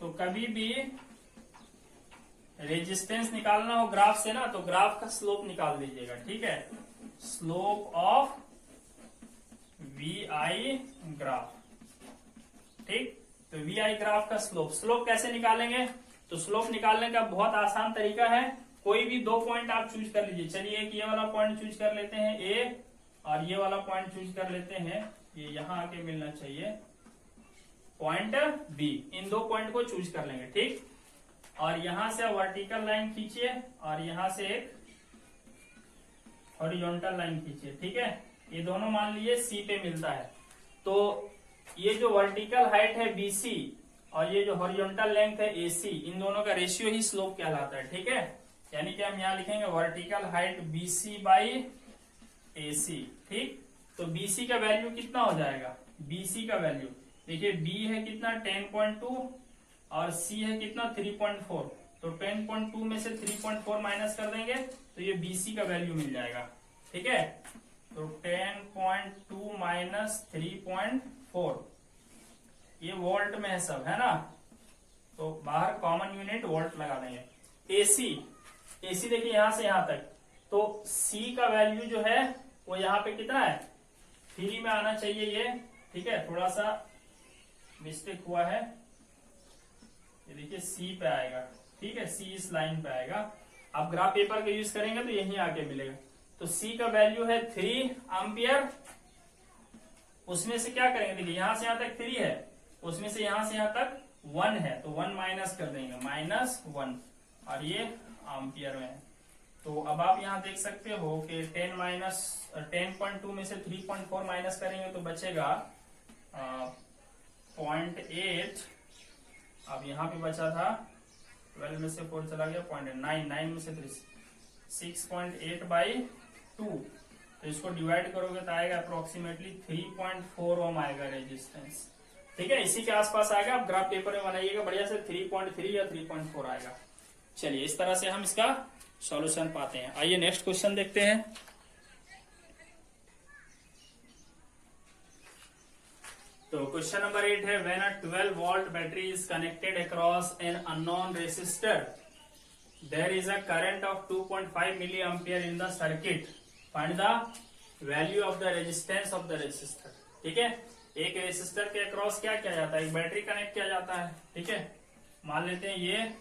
Speaker 1: तो कभी भी रेजिस्टेंस निकालना हो ग्राफ से ना, तो ग्राफ का स्लोप निकाल दीजिएगा, ठीक है। Slope of V I graph, ठीक। तो वी आई ग्राफ का स्लोप कैसे निकालेंगे, तो स्लोप निकालने का बहुत आसान तरीका है, कोई भी दो पॉइंट आप चूज कर लीजिए। चलिए एक ये वाला पॉइंट चूज कर लेते हैं ए, और ये वाला पॉइंट चूज कर लेते हैं, ये यहां आके मिलना चाहिए पॉइंट बी। इन दो पॉइंट को चूज कर लेंगे, ठीक। और यहां से वर्टिकल लाइन खींचिए और यहां से एक हॉरिजॉन्टल लाइन खींचिए, ठीक है। ये दोनों मान लीजिए सी पे मिलता है, तो ये जो वर्टिकल हाइट है बीसी और ये जो हॉरिजॉन्टल लेंथ है एसी, इन दोनों का रेशियो ही स्लोप कहलाता है, ठीक है। यानी कि हम यहाँ लिखेंगे vertical height BC by AC, ठीक। तो बीसी का वैल्यू कितना हो जाएगा, बीसी का वैल्यू देखिए, बी है कितना 10.2 और सी है कितना 3.4, तो 10.2 में से 3.4 माइनस कर देंगे तो ये बीसी का वैल्यू मिल जाएगा, ठीक है। तो 10.2 माइनस 3.4 ये वोल्ट में है सब, है ना, तो बाहर कॉमन यूनिट वोल्ट लगा देंगे। एसी देखिए यहां से यहां तक, तो सी का वैल्यू जो है वो यहाँ पे कितना है 3 में आना चाहिए ये, ठीक है। थोड़ा सा मिस्टेक हुआ है, ये देखिए सी पे आएगा, ठीक है, सी इस लाइन पे आएगा। आप ग्राफ पेपर का यूज करेंगे तो यहीं आके मिलेगा। तो सी का वैल्यू है 3 एम्पियर, उसमें से क्या करेंगे, देखिए यहां से यहां तक 3 है, उसमें से यहां तक 1 है, तो 1 माइनस कर देंगे, -1, और ये एम्पियर में है। तो अब आप यहाँ देख सकते हो कि 10.2 में से 3.4 माइनस करेंगे तो बचेगा 0.8। अब यहाँ पे बचा था 12 में से 4 चला गया 0.9, 9 में से 3, 6.8/2, तो इसको डिवाइड करोगे तो आएगा अप्रोक्सीमेटली 3.4 ओम आएगा रेजिस्टेंस, ठीक है। इसी के आसपास आएगा, आप ग्राफ पेपर में बनाइएगा बढ़िया से, 3.3 या 3.4 आएगा। चलिए इस तरह से हम इसका सॉल्यूशन पाते हैं। आइए नेक्स्ट क्वेश्चन देखते हैं। तो क्वेश्चन नंबर 8 है, when a 12 volt battery is connected across an unknown resistor, there is a current of 2.5 milliampere in the circuit, find the value of the resistance of the resistor, ठीक है। एक रेसिस्टर के अक्रॉस क्या किया जाता है, एक बैटरी कनेक्ट किया जाता है, ठीक है। मान लेते हैं ये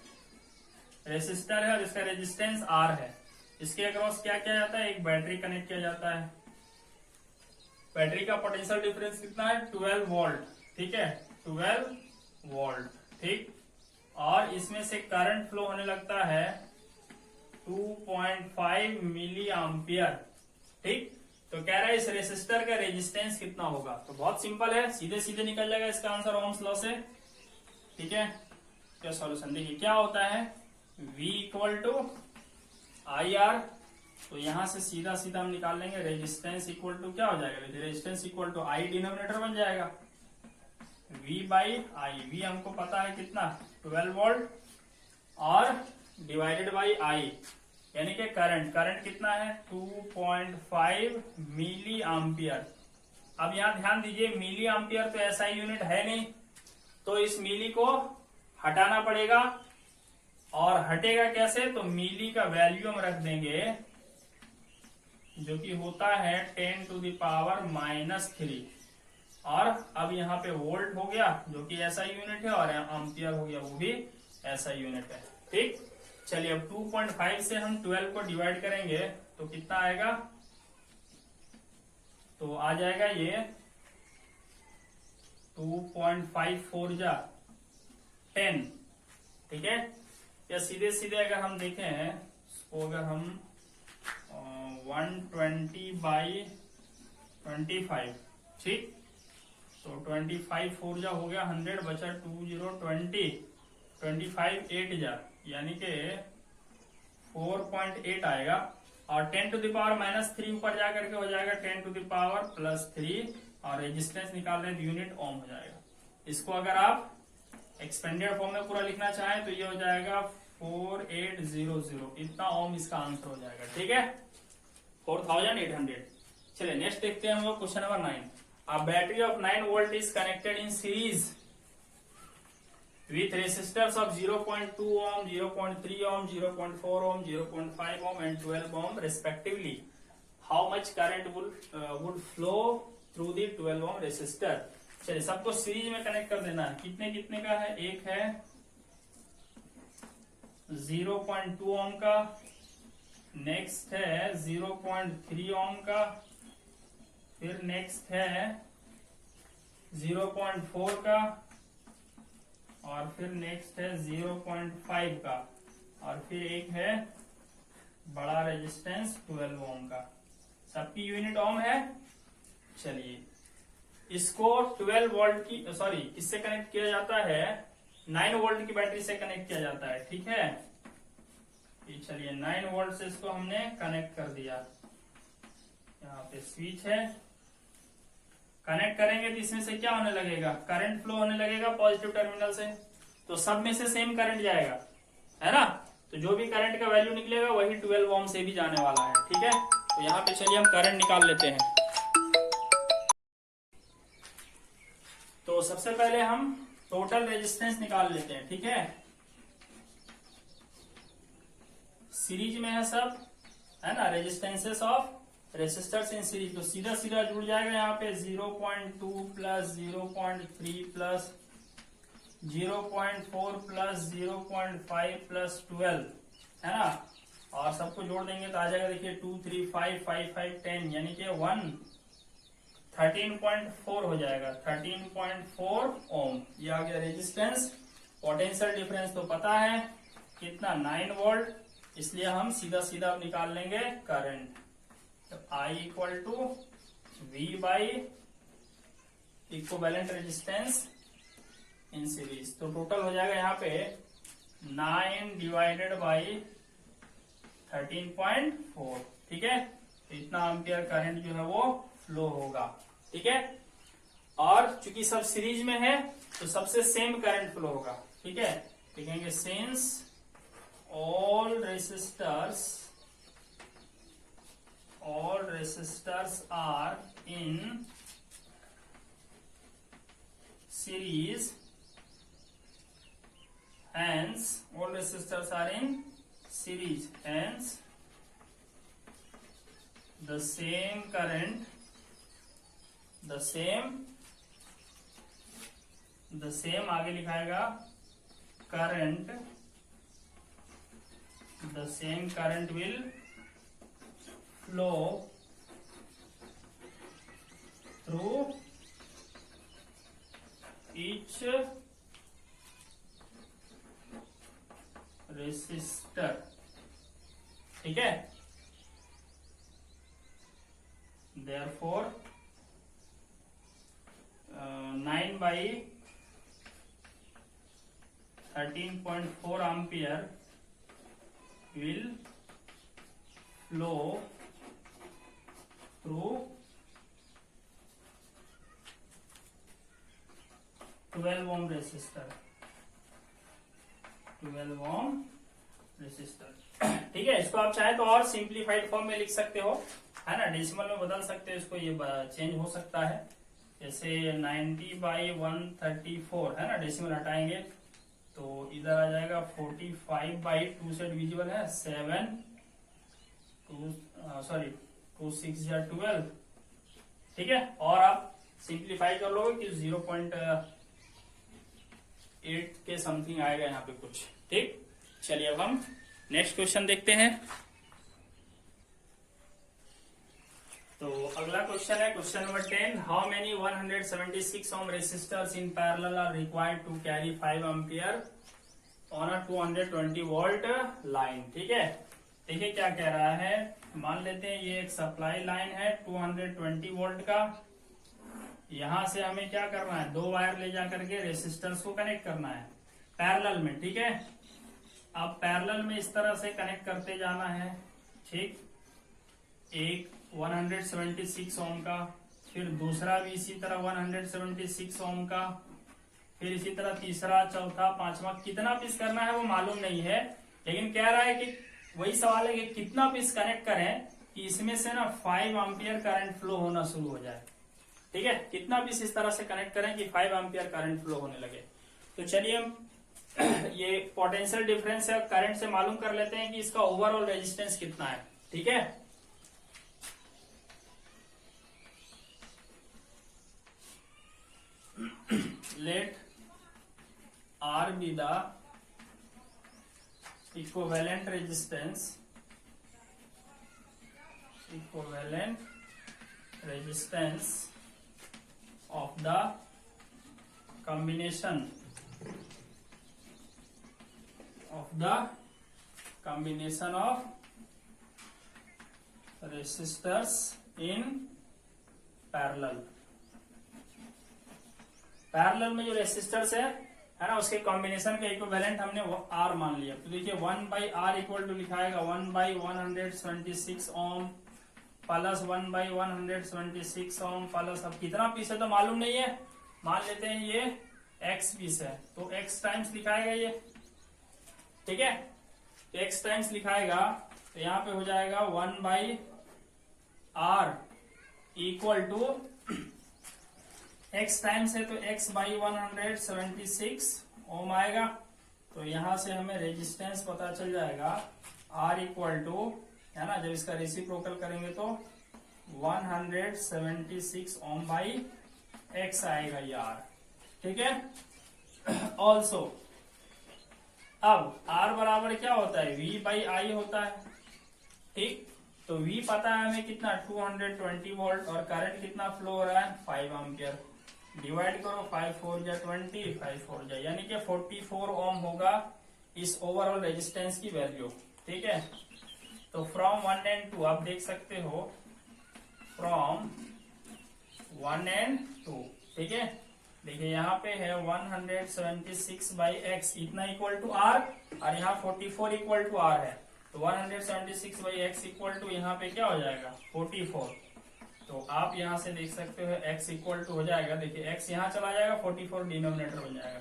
Speaker 1: रेसिस्टर है और इसका रेजिस्टेंस R है, इसके अक्रॉस क्या किया जाता है, एक बैटरी कनेक्ट किया जाता है। बैटरी का पोटेंशियल डिफरेंस कितना है 12 वोल्ट, ठीक है, 12 वोल्ट, ठीक। और इसमें से करंट फ्लो होने लगता है 2.5 मिली एम्पियर, ठीक। तो कह रहा है इस रेसिस्टर का रेजिस्टेंस कितना होगा, तो बहुत सिंपल है, सीधे सीधे निकल जाएगा इसका आंसर ओम्स लॉ से, ठीक है। क्या सॉल्यूशन देखिए क्या होता है, V equal to I R, तो यहां से सीधा सीधा हम निकाल लेंगे रेजिस्टेंस इक्वल टू क्या हो जाएगा, resistance equal to I denominator बन जाएगा, V बाई आई, V हमको पता है कितना 12 वोल्ट, और डिवाइडेड बाई आई, यानी कि करंट कितना है 2.5 मिली एम्पियर। अब यहां ध्यान दीजिए मिली एम्पियर तो ऐसा यूनिट है नहीं, तो इस मिली को हटाना पड़ेगा, और हटेगा कैसे, तो मिली का वैल्यू हम रख देंगे जो कि होता है 10⁻³ और अब यहाँ पे वोल्ट हो गया जो कि ऐसा यूनिट है, और एम्पियर हो गया वो भी ऐसा यूनिट है, ठीक। चलिए अब 2.5 से हम 12 को डिवाइड करेंगे तो कितना आएगा, तो आ जाएगा ये 2.54 जा 10, ठीक है। या सीधे सीधे अगर हम देखें इसको, अगर हम 120/25, ठीक, तो 25 4 जा हो गया 100, बचा 20 25 8 जा यानी कि 4.8 आएगा। और 10 टू द पावर -3 ऊपर जाकर के हो जाएगा 10 टू द पावर +3 और रेजिस्टेंस निकाल रहे हैं तो यूनिट ओम हो जाएगा। इसको अगर आप एक्सपेंडेड फॉर्म में पूरा लिखना चाहें तो ये हो जाएगा 4800, इतना ओम इसका आंसर हो जाएगा। ठीक है, 4800। चलिए नेक्स्ट देखते हैं हम लोग question number 9। A battery of 9 volt is connected in series with resistors of 0.2 ohm, 0.3 ohm, 0.4 ohm, 0.5 ohm and 12 ohm respectively. How much current would flow through the 12 ohm resistor? चलिए सबको सीरीज में कनेक्ट कर देना है। कितने कितने का है? एक है 0.2 ohm का, नेक्स्ट है 0.3 ohm का, फिर नेक्स्ट है 0.4 का और फिर नेक्स्ट है 0.5 का और फिर एक है बड़ा रेजिस्टेंस 12 ओम का। सबकी यूनिट ओम है। चलिए इसको 12 वोल्ट की किससे कनेक्ट किया जाता है? 9 वोल्ट की बैटरी से कनेक्ट किया जाता है। ठीक है, चलिए 9 वोल्ट से इसको हमने कनेक्ट कर दिया। यहाँ पे स्विच है, कनेक्ट करेंगे तो इसमें से क्या होने लगेगा? करंट फ्लो होने लगेगा पॉजिटिव टर्मिनल से, तो सब में से सेम करंट जाएगा, है ना। तो जो भी करंट का वैल्यू निकलेगा वही 12 ओम से भी जाने वाला है। ठीक है, तो यहाँ पे चलिए हम करंट निकाल लेते हैं। तो सबसे पहले हम टोटल रेजिस्टेंस निकाल लेते हैं। ठीक है, सीरीज में है सब, है ना, resistances of resistors in series, तो सीधा सीधा जुड़ जाएगा यहाँ पे 0.2 प्लस 0.3 प्लस 0.4 प्लस 0.5 प्लस 12, है ना। और सबको जोड़ देंगे तो आ जाएगा, देखिए 2 3 5 5 5 10 यानी कि 13.4 हो जाएगा, 13.4 ओम। ये आ गया रेजिस्टेंस। पोटेंशियल डिफरेंस तो पता है कितना, 9 वोल्ट, इसलिए हम सीधा सीधा निकाल लेंगे करंट। तो I equal to V by equivalent resistance in series. तो टोटल हो जाएगा यहाँ पे 9 डिवाइडेड बाई 13.4। ठीक है, तो इतना एम्पियर करंट जो है वो फ्लो होगा। ठीक है, और चूंकि सब सीरीज में है तो सबसे सेम करंट फ्लो होगा। ठीक है, लिखेंगे since all resistors are in series, hence all resistors are in series, hence the same current, the same आगे लिखाएगा current, the same current will flow through each resistor। ठीक है, therefore 9 by 13.4 ampere will flow through 12 ohm resistor, 12 ohm resistor। ठीक है, इसको आप चाहे तो और सिंप्लीफाइड फॉर्म में लिख सकते हो, है ना, डेसिमल में बदल सकते हो इसको, ये चेंज हो सकता है। जैसे 90 बाई 134 है ना, डेसिमल हटाएंगे तो इधर आ जाएगा 45 बाई 2 से डिविजिबल है 7 2 6 या 12। ठीक है, और आप सिंप्लीफाई कर लोगे कि 0.8 के समथिंग आएगा यहाँ पे कुछ। ठीक, चलिए अब हम नेक्स्ट क्वेश्चन देखते हैं। तो अगला क्वेश्चन है question number 10। How many 176 ohm resistors in parallel are required to carry 5 ampere on a 220 volt line. ठीक है, देखिए क्या कह रहा है, मान लेते हैं ये एक सप्लाई लाइन है 220 वोल्ट का, यहां से हमें क्या करना है, 2 वायर ले जा करके रेसिस्टेंस को कनेक्ट करना है पैरेलल में, ठीक है। अब पैरेलल में इस तरह से कनेक्ट करते जाना है, ठीक। एक 176 ओम का, फिर दूसरा भी इसी तरह 176 ओम का, फिर इसी तरह तीसरा, चौथा, पांचवा। कितना पीस करना है वो मालूम नहीं है, लेकिन कह रहा है कि वही सवाल है कि कितना पीस कनेक्ट करें कि इसमें से ना 5 एम्पियर करंट फ्लो होना शुरू हो जाए, ठीक है। कितना पीस इस तरह से कनेक्ट करें कि 5 एम्पियर करंट फ्लो होने लगे। तो चलिए हम ये पोटेंशियल डिफरेंस है करंट से मालूम कर लेते हैं कि इसका ओवरऑल रेजिस्टेंस कितना है, ठीक है। Let R be the equivalent resistance of the combination of resistors in parallel में जो रेसिस्टर्स है ना, उसके कॉम्बिनेशन का इक्विवेलेंट हमने R मान लिया। तो देखिए 1/R इक्वल टू लिखाएगा 1/176 ओम प्लस 1/176 ओम प्लस, अब कितना पीस है तो मालूम नहीं है, मान लेते हैं ये X पीस है, तो X टाइम्स लिखाएगा ये, ठीक है। तो X टाइम्स लिखाएगा तो यहाँ पे हो जाएगा 1/R equal to X times है तो X/176 ओम आएगा। तो यहां से हमें रेजिस्टेंस पता चल जाएगा R इक्वल टू, है ना, जब इसका रेसिप्रोकल करेंगे तो 176 ओम बाई X आएगा ये R, ठीक है। ऑल्सो अब R बराबर क्या होता है, V/I होता है, ठीक। तो V पता है हमें कितना, 220 वोल्ट, और करंट कितना फ्लो हो रहा है, 5 एम्पियर। डिवाइड करो, 5 4 जा 20, 5 4 जा, यानी कि 44 ओम होगा इस ओवरऑल रेजिस्टेंस की वैल्यू, ठीक है। तो फ्रॉम 1 and 2 आप देख सकते हो, फ्रॉम 1 and 2, ठीक है। देखिए यहाँ पे है 176/x इतना इक्वल टू R, और यहाँ 44 इक्वल टू R है। तो 176/x इक्वल टू यहाँ पे क्या हो जाएगा, 44। तो आप यहां से देख सकते हो x इक्वल टू हो जाएगा, देखिए x यहां चला जाएगा, 44 डिनोमिनेटर बन जाएगा,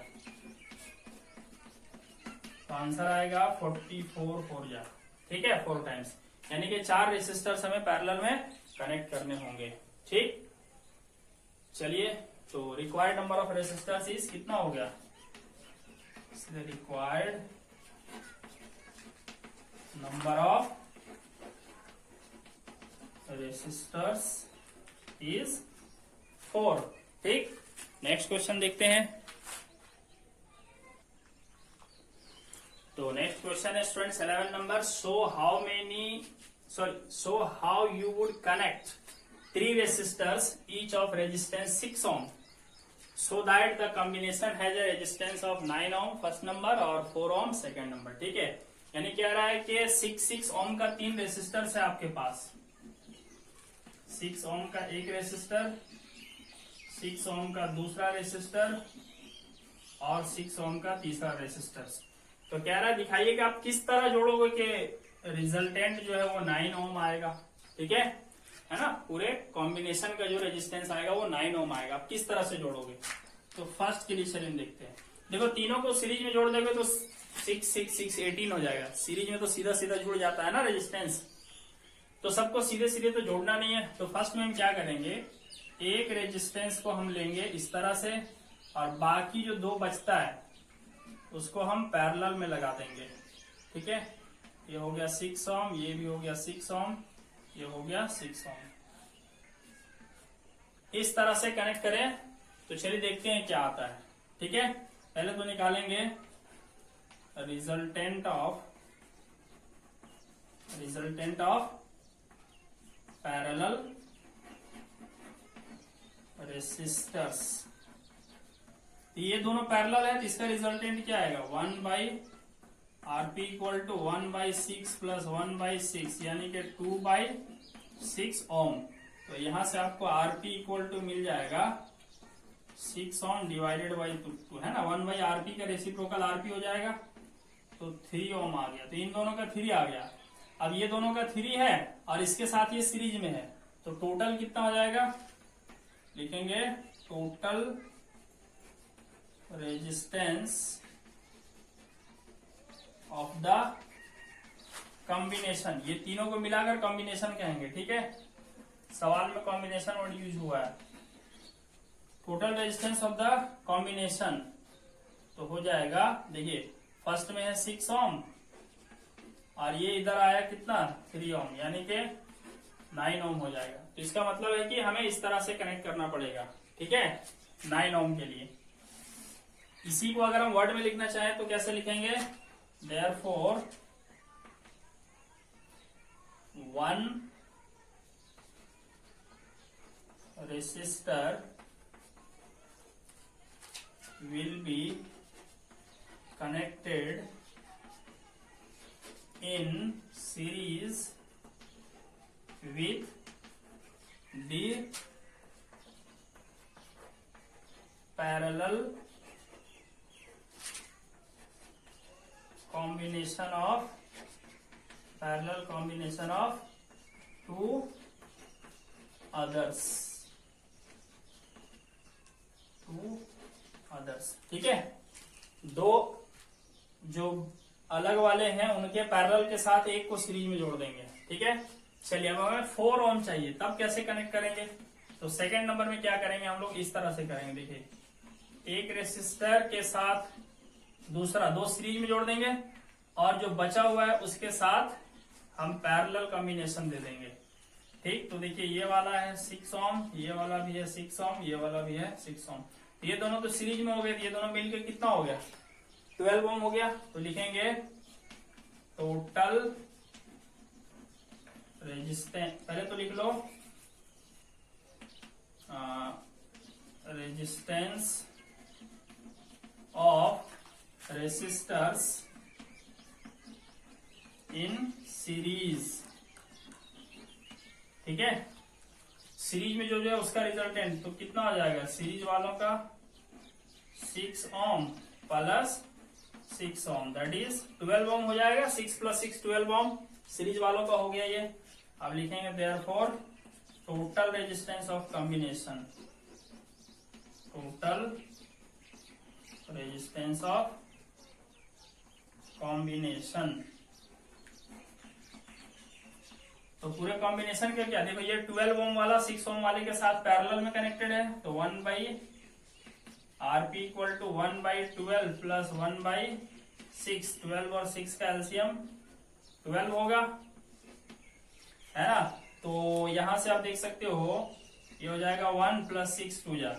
Speaker 1: तो आंसर आएगा 44 4 जा, ठीक है, 4 टाइम्स, यानी कि 4 रेसिस्टर्स हमें पैरेलल में कनेक्ट करने होंगे, ठीक। चलिए, तो required number of resistors is कितना हो गया, required number of resistors is 4, ठीक। नेक्स्ट क्वेश्चन देखते हैं। तो नेक्स्ट क्वेश्चन है students 11 number, so how you would connect 3 resistors each of resistance 6 ohm so that the combination has a resistance of 9 ohm first number और 4 ओम सेकेंड नंबर, ठीक है। यानी कह रहा है कि 6 ओम का 3 रेसिस्टर्स है आपके पास, 6 ओम का एक रेसिस्टर, 6 ओम का दूसरा रेसिस्टर और 6 ओम का तीसरा रेसिस्टर। तो कह रहा है दिखाइए कि आप किस तरह जोड़ोगे कि रिजल्टेंट जो है वो 9 ओम आएगा, ठीक है ना। पूरे कॉम्बिनेशन का जो रेजिस्टेंस आएगा वो 9 ओम आएगा, आप किस तरह से जोड़ोगे। तो फर्स्ट के लिए चलिए देखते हैं। देखो तीनों को सीरीज में जोड़ देंगे तो 6 6 6 18 हो जाएगा। सीरीज में तो सीधा सीधा जुड़ जाता है ना रेजिस्टेंस, तो सबको सीधे सीधे तो जोड़ना नहीं है। तो फर्स्ट में हम क्या करेंगे, एक रेजिस्टेंस को हम लेंगे इस तरह से, और बाकी जो 2 बचता है उसको हम पैरेलल में लगा देंगे, ठीक है। ये हो गया 6 ओम, ये भी हो गया 6 ओम, ये हो गया 6 ओम। इस तरह से कनेक्ट करें तो चलिए देखते हैं क्या आता है, ठीक है। पहले तो निकालेंगे रिजल्टेंट ऑफ पैरेलल रेसिस्टर्स। ये दोनों पैरेलल है तो इसका रिजल्टेंट क्या आएगा, 1/RP इक्वल टू 1/6 प्लस 1/6 यानी कि 2/6 ओम। तो यहां से आपको RP इक्वल टू मिल जाएगा 6 ओम डिवाइडेड बाई 2 है ना, 1/RP का रेसिप्रोकल RP हो जाएगा, तो 3 ओम आ गया। तो इन दोनों का 3 आ गया। अब ये दोनों का 3 है और इसके साथ ये सीरीज में है, तो टोटल कितना हो जाएगा, लिखेंगे total resistance of the combination. ये तीनों को मिलाकर कॉम्बिनेशन कहेंगे, ठीक है, सवाल में कॉम्बिनेशन वर्ड यूज हुआ है। Total resistance of the combination तो हो जाएगा, देखिए फर्स्ट में है 6 ओम और ये इधर आया कितना 3 ओम, यानी कि 9 ओम हो जाएगा। तो इसका मतलब है कि हमें इस तरह से कनेक्ट करना पड़ेगा, ठीक है, 9 ओम के लिए। इसी को अगर हम वर्ड में लिखना चाहें तो कैसे लिखेंगे, therefore 1 resistor will be connected in series with the parallel combination of two others, ठीक है। दो जो अलग वाले हैं उनके पैरेलल के साथ एक को सीरीज में जोड़ देंगे, ठीक है। चलिए अब हमें 4 ओम चाहिए, तब कैसे कनेक्ट करेंगे, तो सेकंड नंबर में क्या करेंगे हम लोग, इस तरह से करेंगे। देखिए एक रेसिस्टर के साथ दूसरा, दो सीरीज में जोड़ देंगे और जो बचा हुआ है उसके साथ हम पैरेलल कॉम्बिनेशन दे देंगे, ठीक। तो देखिए ये वाला है 6 ओम, ये वाला भी है 6 ओम, ये वाला भी है 6 ओम। ये दोनों तो सीरीज में हो गए, ये दोनों मिलकर कितना हो गया 12 ओम हो गया। तो लिखेंगे टोटल रेजिस्टेंस, पहले तो लिख low resistance of resistors in series, ठीक है। सीरीज में जो है उसका रिजल्टेंट तो कितना आ जाएगा, सीरीज वालों का 6 ohm plus 6 ohm that is 12 ohm हो जाएगा। 6 + 6 12 ओम सीरीज वालों का हो गया ये। अब लिखेंगे therefore total resistance of combination, total resistance of combination. तो पूरे कॉम्बिनेशन के क्या, देखो ये 12 ओम वाला 6 ओम वाले के साथ पैरेलल में कनेक्टेड है, तो 1/RP = 1/12 + 1/6, 12 और 6 का एलसीएम 12 होगा, है ना। तो यहां से आप देख सकते हो ये हो जाएगा 1 + 6 2 जा,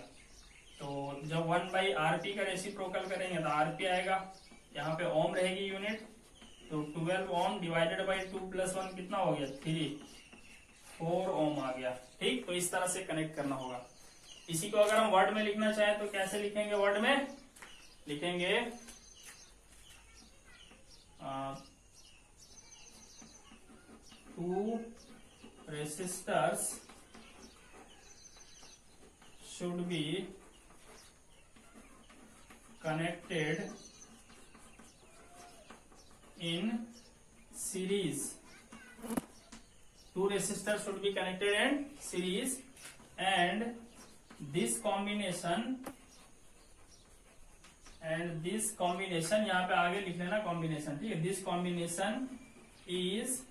Speaker 1: तो जब 1/RP का रेसिप्रोकल करेंगे तो RP आएगा, यहाँ पे ओम रहेगी यूनिट, तो 12 ओम डिवाइडेड बाई 2 + 1 कितना हो गया 3, 4 ओम आ गया, ठीक। तो इस तरह से कनेक्ट करना होगा। इसी को अगर हम वर्ड में लिखना चाहें तो कैसे लिखेंगे, वर्ड में लिखेंगे 2 resistors should be connected in series. 2 resistors should be connected in series and this combination यहाँ पे आगे लिख लेना कॉम्बिनेशन, ठीक है। This combination is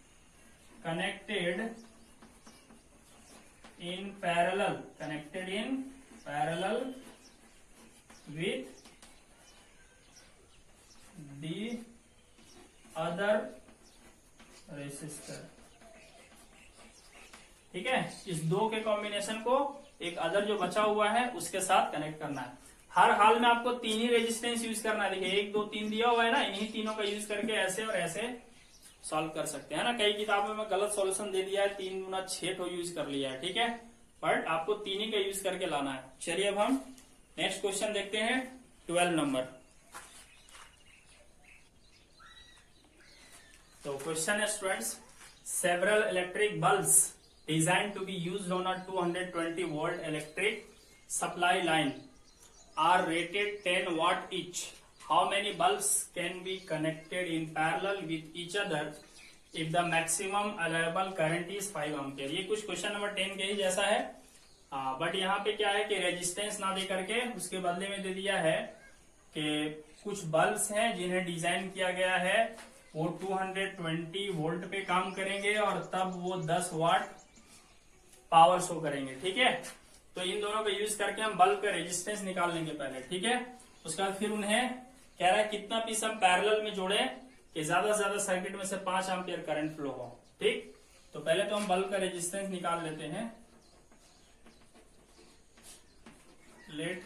Speaker 1: connected in parallel with the other resistor, ठीक है। इस दो के कॉम्बिनेशन को एक अदर जो बचा हुआ है उसके साथ कनेक्ट करना है। हर हाल में आपको 3 ही रेजिस्टेंस यूज करना है। देखिए 1 2 3 दिया हुआ है ना, इन्हीं तीनों का यूज करके ऐसे और ऐसे सॉल्व कर सकते हैं ना। कई किताबों में गलत सॉल्यूशन दे दिया है, 3 गुना 6 तो यूज कर लिया है, ठीक है, बट आपको 3 ही का यूज करके लाना है। चलिए अब हम नेक्स्ट क्वेश्चन देखते हैं 12 नंबर। तो क्वेश्चन है students, several electric bulbs design to be used on a 220 volt electric supply line are rated 10 watt each. How many bulbs can be connected in parallel with each other if the maximum allowable current is 5 ampere? ये कुछ क्वेश्चन नंबर 10 के ही जैसा है, बट यहाँ पे क्या है कि रेजिस्टेंस ना दे करके उसके बदले में दे दिया है कि कुछ बल्ब्स हैं जिन्हें डिजाइन किया गया है वो 220 वोल्ट पे काम करेंगे और तब वो 10 वाट पावर शो करेंगे। ठीक है, तो इन दोनों का यूज करके हम बल्ब का रेजिस्टेंस निकाल लेंगे पहले। ठीक है, उसके बाद फिर उन्हें कह रहा है कितना पीस हम पैरेलल में जोड़े कि ज्यादा से ज्यादा सर्किट में से 5 एम्पियर करंट फ्लो हो। ठीक, तो पहले तो हम बल्ब का रेजिस्टेंस निकाल लेते हैं। Let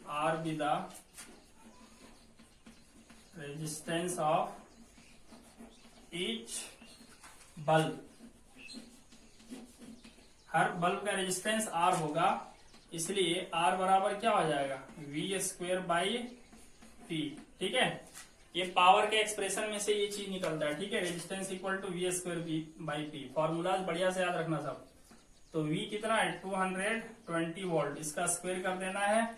Speaker 1: R be the resistance of each bulb. हर बल्ब का रेजिस्टेंस आर होगा, इसलिए आर बराबर क्या हो जाएगा, वी स्क्वेयर बाई पी। ठीक है, ये पावर के एक्सप्रेशन में से ये चीज निकलता है। ठीक है, resistance equal to V square by P. Formulas बढ़िया से याद रखना सब। तो वी कितना है 220 वोल्ट, इसका स्क्वेयर कर देना है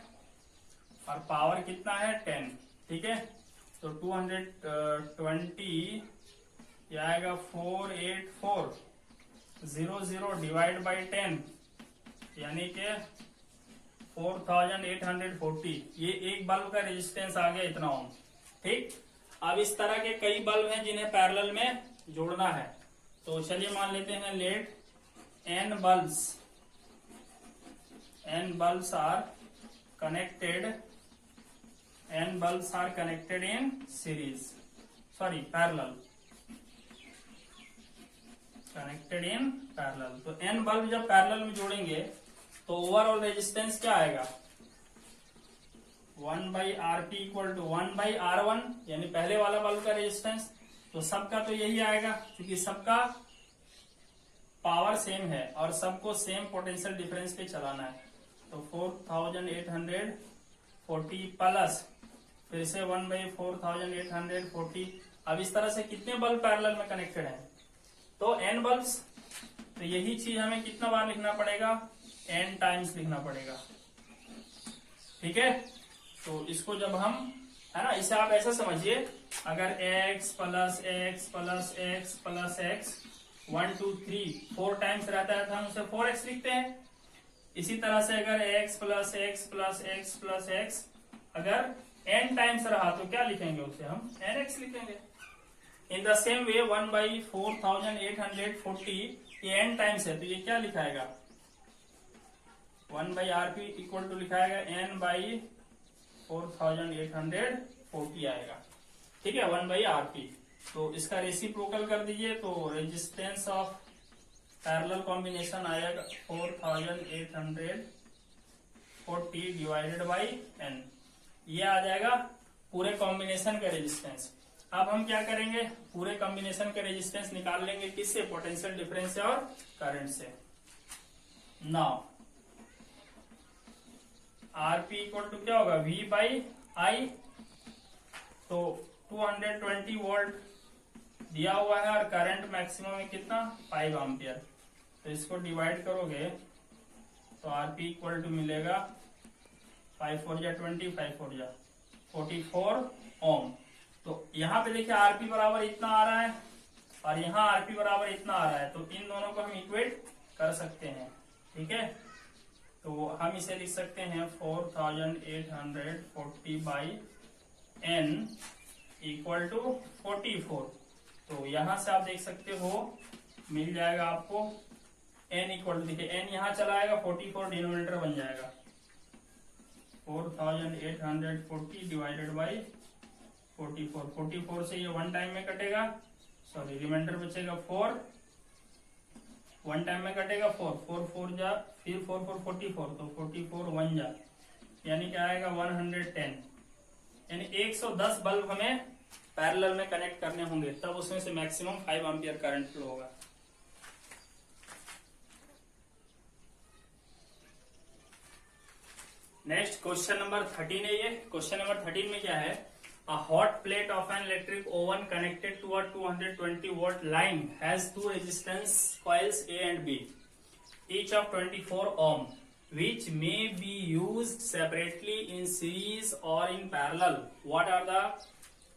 Speaker 1: और पावर कितना है 10। ठीक है, तो 220 ये आएगा 48400 डिवाइड बाई 10 यानी कि 4840। ये एक बल्ब का रेजिस्टेंस आ गया इतना ओम। ठीक, अब इस तरह के कई बल्ब हैं जिन्हें पैरेलल में जोड़ना है। तो चलिए मान लेते हैं late n bulbs are connected in series, parallel, connected in parallel। तो n बल्ब जब पैरेलल में जोड़ेंगे तो ओवरऑल रेजिस्टेंस क्या आएगा, 1/Rp इक्वल टू 1/R1, यानी पहले वाला बल्ब का रेजिस्टेंस। तो सबका तो यही आएगा क्योंकि सबका पावर सेम है और सबको सेम पोटेंशियल डिफरेंस पे चलाना है। तो 4840 प्लस फिर से 1/4840। अब इस तरह से कितने बल्ब पैरेलल में कनेक्टेड हैं, तो n बल्ब्स। तो यही चीज हमें कितना बार लिखना पड़ेगा, n टाइम्स लिखना पड़ेगा। ठीक है, तो इसको जब हम, है ना, इसे आप ऐसा समझिए, अगर x plus x plus x plus x 1 2 3 4 times रहता है तो हम उसे 4x लिखते हैं। इसी तरह से अगर x plus x plus x plus x अगर n टाइम्स रहा तो क्या लिखेंगे, उसे हम nx लिखेंगे। इन द सेम वे 1/4840 ये n टाइम्स है तो ये क्या लिखाएगा, 1/Rp इक्वल टू लिखाएगा n/4840 आएगा। ठीक है, 1/Rp। तो इसका रेसिप्रोकल कर दीजिए तो रेजिस्टेंस ऑफ पैरेलल कॉम्बिनेशन आएगा 4840 डिवाइडेड बाई n। ये आ जाएगा पूरे कॉम्बिनेशन का रेजिस्टेंस। अब हम क्या करेंगे, पूरे कॉम्बिनेशन का रेजिस्टेंस निकाल लेंगे, किससे, पोटेंशियल डिफरेंस से और करंट से। नाउ आरपी इक्वल टू क्या होगा, वी बाई आई। तो 220 वोल्ट दिया हुआ है और करंट मैक्सिमम है कितना, 5 एम्पियर। तो इसको डिवाइड करोगे तो आरपी इक्वल टू मिलेगा 5 4 जा 20, 5 4 जा 44 ओम। तो यहाँ पे देखिए आरपी बराबर इतना आ रहा है और यहाँ आरपी बराबर इतना आ रहा है, तो इन दोनों को हम इक्वेट कर सकते हैं। ठीक है, तो हम इसे लिख सकते हैं 4840 बाई n इक्वल टू 44। तो यहां से आप देख सकते हो मिल जाएगा आपको n इक्वल टू, देखिए n यहाँ चला आएगा 44 डिनोमिनेटर बन जाएगा 4840 डिवाइडेड बाई 44। 44 से ये 1 टाइम में कटेगा, सॉरी रिमाइंडर बचेगा 4, 1 टाइम में कटेगा 4 4 4 जा, फिर 4 4 44, तो 44 1 जा, यानी क्या आएगा 110। यानी 110 बल्ब हमें पैरेलल में कनेक्ट करने होंगे, तब उसमें से मैक्सिमम 5 एम्पियर करंट फ्लो होगा। नेक्स्ट क्वेश्चन नंबर 13 है ये। क्वेश्चन नंबर 13 में क्या है, a hot plate of an electric oven connected to a 220 watt line has two resistance coils A and B, each of 24 ohm. which may be used separately in series or in parallel. What are the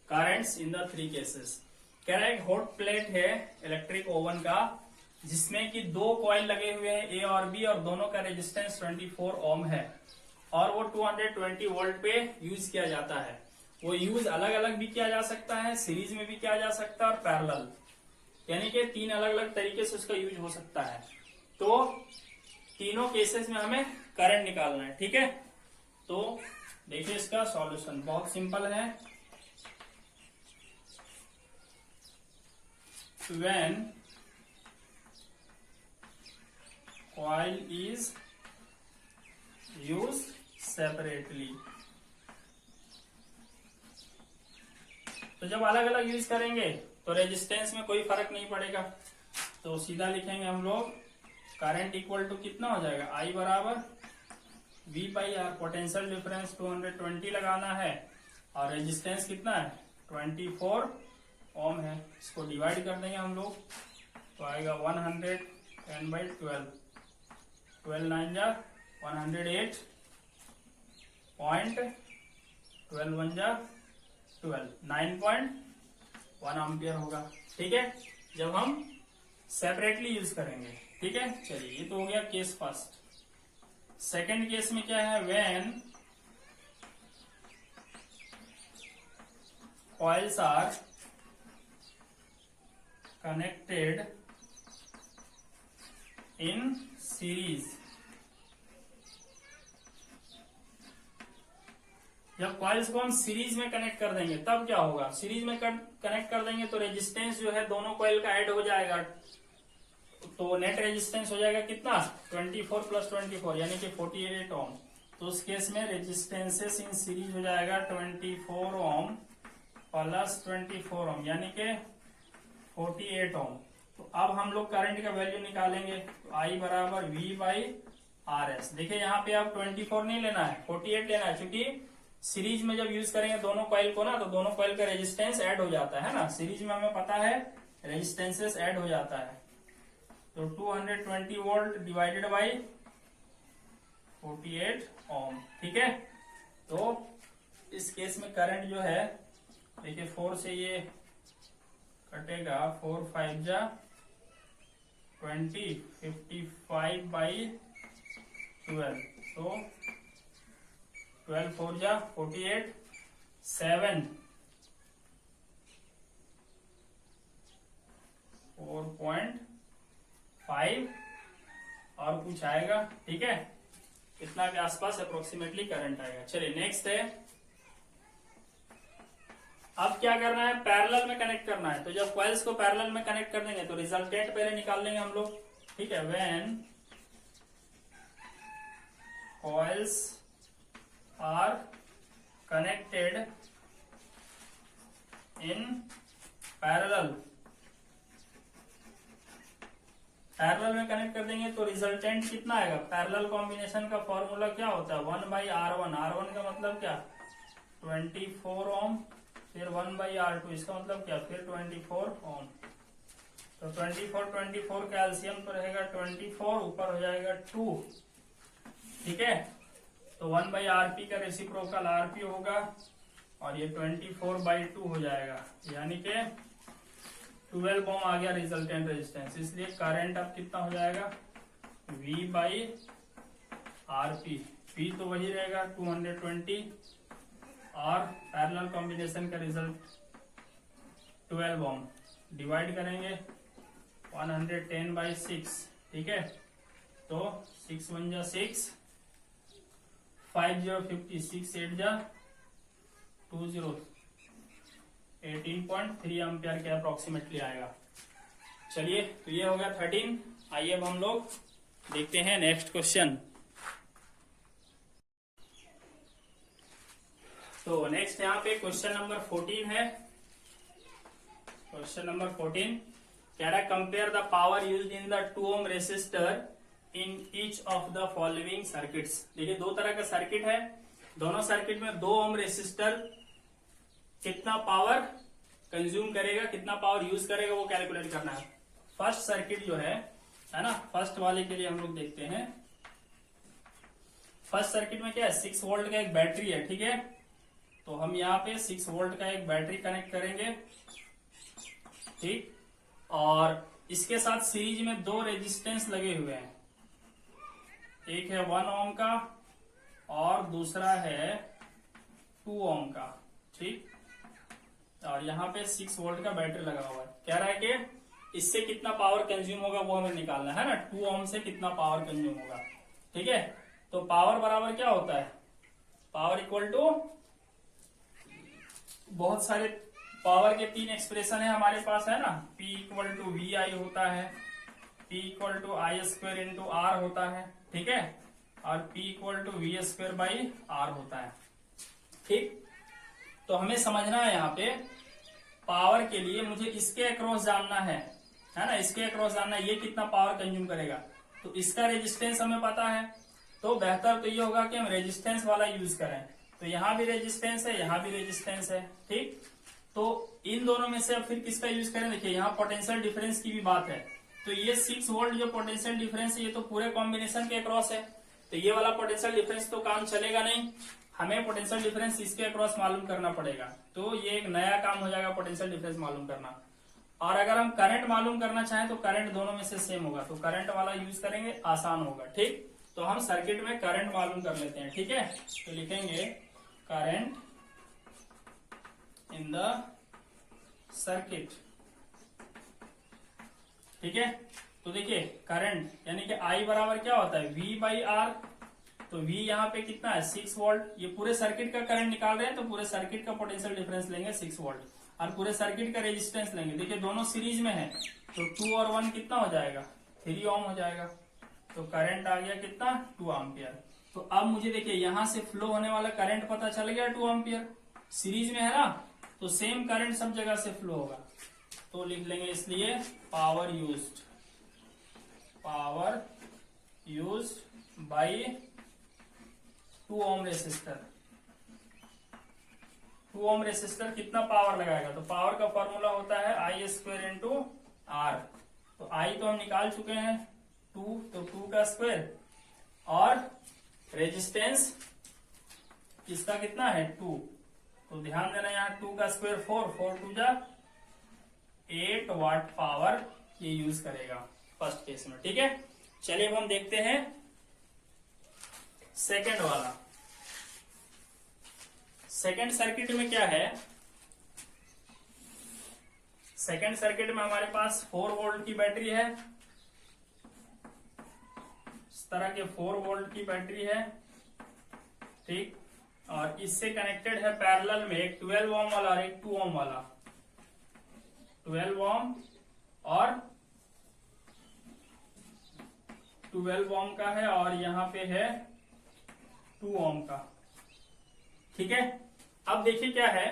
Speaker 1: currents in the three cases? कह रहा है एक हॉट प्लेट है इलेक्ट्रिक ओवन का जिसमें कि दो कॉइल लगे हुए हैं ए और बी और दोनों का रेजिस्टेंस 24 ओम है और वो 220 वोल्ट पे यूज किया जाता है। वो यूज अलग अलग भी किया जा सकता है, सीरीज में भी किया जा सकता है और पैरेलल, यानी कि तीन अलग अलग तरीके से उसका यूज हो सकता है। तो तीनों केसेस में हमें करंट निकालना है, ठीक है। तो देखिए इसका सॉल्यूशन बहुत सिंपल है। When coil is used separately, तो जब अलग अलग यूज करेंगे तो रेजिस्टेंस में कोई फर्क नहीं पड़ेगा। तो सीधा लिखेंगे हम लोग करंट इक्वल टू कितना हो जाएगा, I बराबर V by R. Potential difference 220 लगाना है और रेजिस्टेंस कितना है 24 ओम है। इसको डिवाइड कर देंगे हम लोग तो आएगा 110 बाई 12, 12 9 जा 108 पॉइंट 12 1 जा 12, 9.1 एम्पियर होगा, ठीक है, जब हम सेपरेटली यूज करेंगे, ठीक है। चलिए ये तो हो गया केस फर्स्ट। सेकेंड केस में क्या है, when coils are connected in series. जब कॉइल्स को हम सीरीज में कनेक्ट कर देंगे तब क्या होगा, सीरीज में कनेक्ट कर देंगे तो रेजिस्टेंस जो है दोनों कॉइल का ऐड हो जाएगा, तो नेट रेजिस्टेंस हो जाएगा कितना 24 प्लस 24 यानी कि 48 ओम। तो उस केस में रेजिस्टेंसेस इन सीरीज हो जाएगा 24 ओम प्लस 24 ओम यानी कि 48 ओम। तो अब हम लोग करंट का वैल्यू निकालेंगे तो I बराबर V बाई आर एस। देखिए यहाँ पे अब 24 नहीं लेना है, 48 लेना है, क्योंकि सीरीज में जब यूज करेंगे दोनों कॉइल को ना तो दोनों कॉइल का रेजिस्टेंस ऐड हो जाता है ना, सीरीज में हमें पता है रेजिस्टेंसेस ऐड हो जाता है। तो 220 वोल्ट डिवाइडेड बाई 48 ओम, ठीक है। तो इस केस में करंट जो है देखिए 4 से ये कटेगा, 4 5 जा 20, 55 बाई 12, तो 12 4 जा 48, 7 4.5 और कुछ आएगा, ठीक है, इतना के आसपास अप्रोक्सीमेटली करंट आएगा। चलिए नेक्स्ट है, अब क्या करना है, पैरेलल में कनेक्ट करना है। तो जब कॉइल्स को पैरेलल में कनेक्ट कर देंगे तो रिजल्टेंट पहले निकाल लेंगे हम लोग, ठीक है। When coils are connected in parallel, parallel में कनेक्ट कर देंगे तो रिजल्टेंट कितना आएगा। पैरेलल कॉम्बिनेशन का फॉर्मूला क्या होता है 1 बाई R1। R1 का मतलब क्या 24 ओम, फिर 1 बाई R2, इसका मतलब क्या फिर 24 ओम। तो 24 का एलसीएम तो रहेगा 24, ऊपर हो जाएगा 2, ठीक है। तो 1 बाई आरपी का रेसिप्रोकल आरपी होगा और ये 24 बाई 2 हो जाएगा, यानी कि 12 ओम आ गया रिजल्टेंट रेजिस्टेंस। इसलिए करंट अब कितना हो जाएगा V बाई आरपी। P तो वही रहेगा 220 और पैरेलल कॉम्बिनेशन का रिजल्ट 12 ओम, डिवाइड करेंगे 110 बाई 6, ठीक है। तो 6 1 जा 6, 5 0 50, 6 8 जा 20, 18.3 एम्पियर के अप्रोक्सीमेटली आएगा। चलिए तो ये हो गया 13। आइए अब हम लोग देखते हैं नेक्स्ट क्वेश्चन। तो नेक्स्ट यहाँ पे क्वेश्चन नंबर 14 है। क्वेश्चन नंबर 14 कह रहा है compare the power used in the 2 ohm resistor in each of the following circuits. देखिए दो तरह का सर्किट है, दोनों सर्किट में 2 ओम रेसिस्टर कितना पावर कंज्यूम करेगा, कितना पावर यूज करेगा वो कैलकुलेट करना है। फर्स्ट सर्किट जो है ना, फर्स्ट वाले के लिए हम लोग देखते हैं। फर्स्ट सर्किट में क्या है, 6 वोल्ट का एक बैटरी है, ठीक है। तो हम यहाँ पे 6 वोल्ट का एक बैटरी कनेक्ट करेंगे, ठीक। और इसके साथ सीरीज में 2 रेजिस्टेंस लगे हुए हैं, एक है 1 ओम का और दूसरा है 2 ओम का, ठीक। और यहाँ पे 6 वोल्ट का बैटरी लगा हुआ है। कह रहा है कि इससे कितना पावर कंज्यूम होगा वो हमें निकालना है ना, 2 ओम से कितना पावर कंज्यूम होगा, ठीक है। तो पावर बराबर क्या होता है, पावर इक्वल टू, बहुत सारे पावर के 3 एक्सप्रेशन है हमारे पास, है ना। P equal to V I होता है, P equal to I square into R होता है, ठीक है। और P equal to V square by R होता है, ठीक। तो हमें समझना है यहाँ पे पावर के लिए मुझे इसके अक्रॉस जानना है ना, इसके अक्रॉस जानना है ये कितना पावर कंज्यूम करेगा। तो इसका रेजिस्टेंस हमें पता है, तो बेहतर तो ये होगा कि हम रेजिस्टेंस वाला यूज करें। तो यहाँ भी रेजिस्टेंस है, यहाँ भी रेजिस्टेंस है, ठीक। तो इन दोनों में से अब फिर किसका यूज करें, देखिए यहाँ पोटेंशियल डिफरेंस की भी बात है। तो ये 6 वोल्ट जो पोटेंशियल डिफरेंस है ये तो पूरे कॉम्बिनेशन के अक्रॉस है, तो ये वाला पोटेंशियल डिफरेंस तो काम चलेगा नहीं, हमें पोटेंशियल डिफरेंस इसके अक्रॉस मालूम करना पड़ेगा। तो ये एक नया काम हो जाएगा पोटेंशियल डिफरेंस मालूम करना। और अगर हम करंट मालूम करना चाहें तो करंट दोनों में से सेम होगा, तो करंट वाला यूज करेंगे, आसान होगा, ठीक। तो हम सर्किट में करंट मालूम कर लेते हैं, ठीक है। तो लिखेंगे करंट इन द सर्किट, ठीक है। तो देखिए करंट यानी कि I बराबर क्या होता है, V बाई आर। तो V यहाँ पे कितना है, 6 वोल्ट। ये पूरे सर्किट का करंट निकाल रहे हैं तो पूरे सर्किट का पोटेंशियल डिफरेंस लेंगे 6 वोल्ट, और पूरे सर्किट का रेजिस्टेंस लेंगे। देखिए दोनों सीरीज में है, तो 2 और 1 कितना हो जाएगा, 3 ओम हो जाएगा। तो करंट आ गया कितना, 2 एम्पियर। तो अब मुझे देखिए यहां से फ्लो होने वाला करंट पता चल गया 2 एम्पियर, सीरीज में है ना, तो सेम करंट सब जगह से फ्लो होगा। तो लिख लेंगे इसलिए power used by 2 ohm resistor. 2 ohm resistor कितना पावर लगाएगा, तो पावर का फॉर्मूला होता है आई स्क्वायर इंटू आर। तो आई तो हम निकाल चुके हैं 2, तो 2 का स्क्वायर, और रेजिस्टेंस इसका कितना है 2। तो ध्यान देना यहाँ 2 का स्क्वायर 4, 4 2 जा 8 वाट पावर ये यूज करेगा फर्स्ट केस में, ठीक है। चलिए अब हम देखते हैं सेकंड वाला। सेकंड सर्किट में क्या है, सेकंड सर्किट में हमारे पास 4 वोल्ट की बैटरी है, इस तरह के 4 वोल्ट की बैटरी है, ठीक। और इससे कनेक्टेड है पैरेलल में एक 12 ओम वाला और एक 2 ओम वाला, 12 ओम और 12 ओम का है, और यहाँ पे है 2 ओम का, ठीक है। अब देखिए क्या है,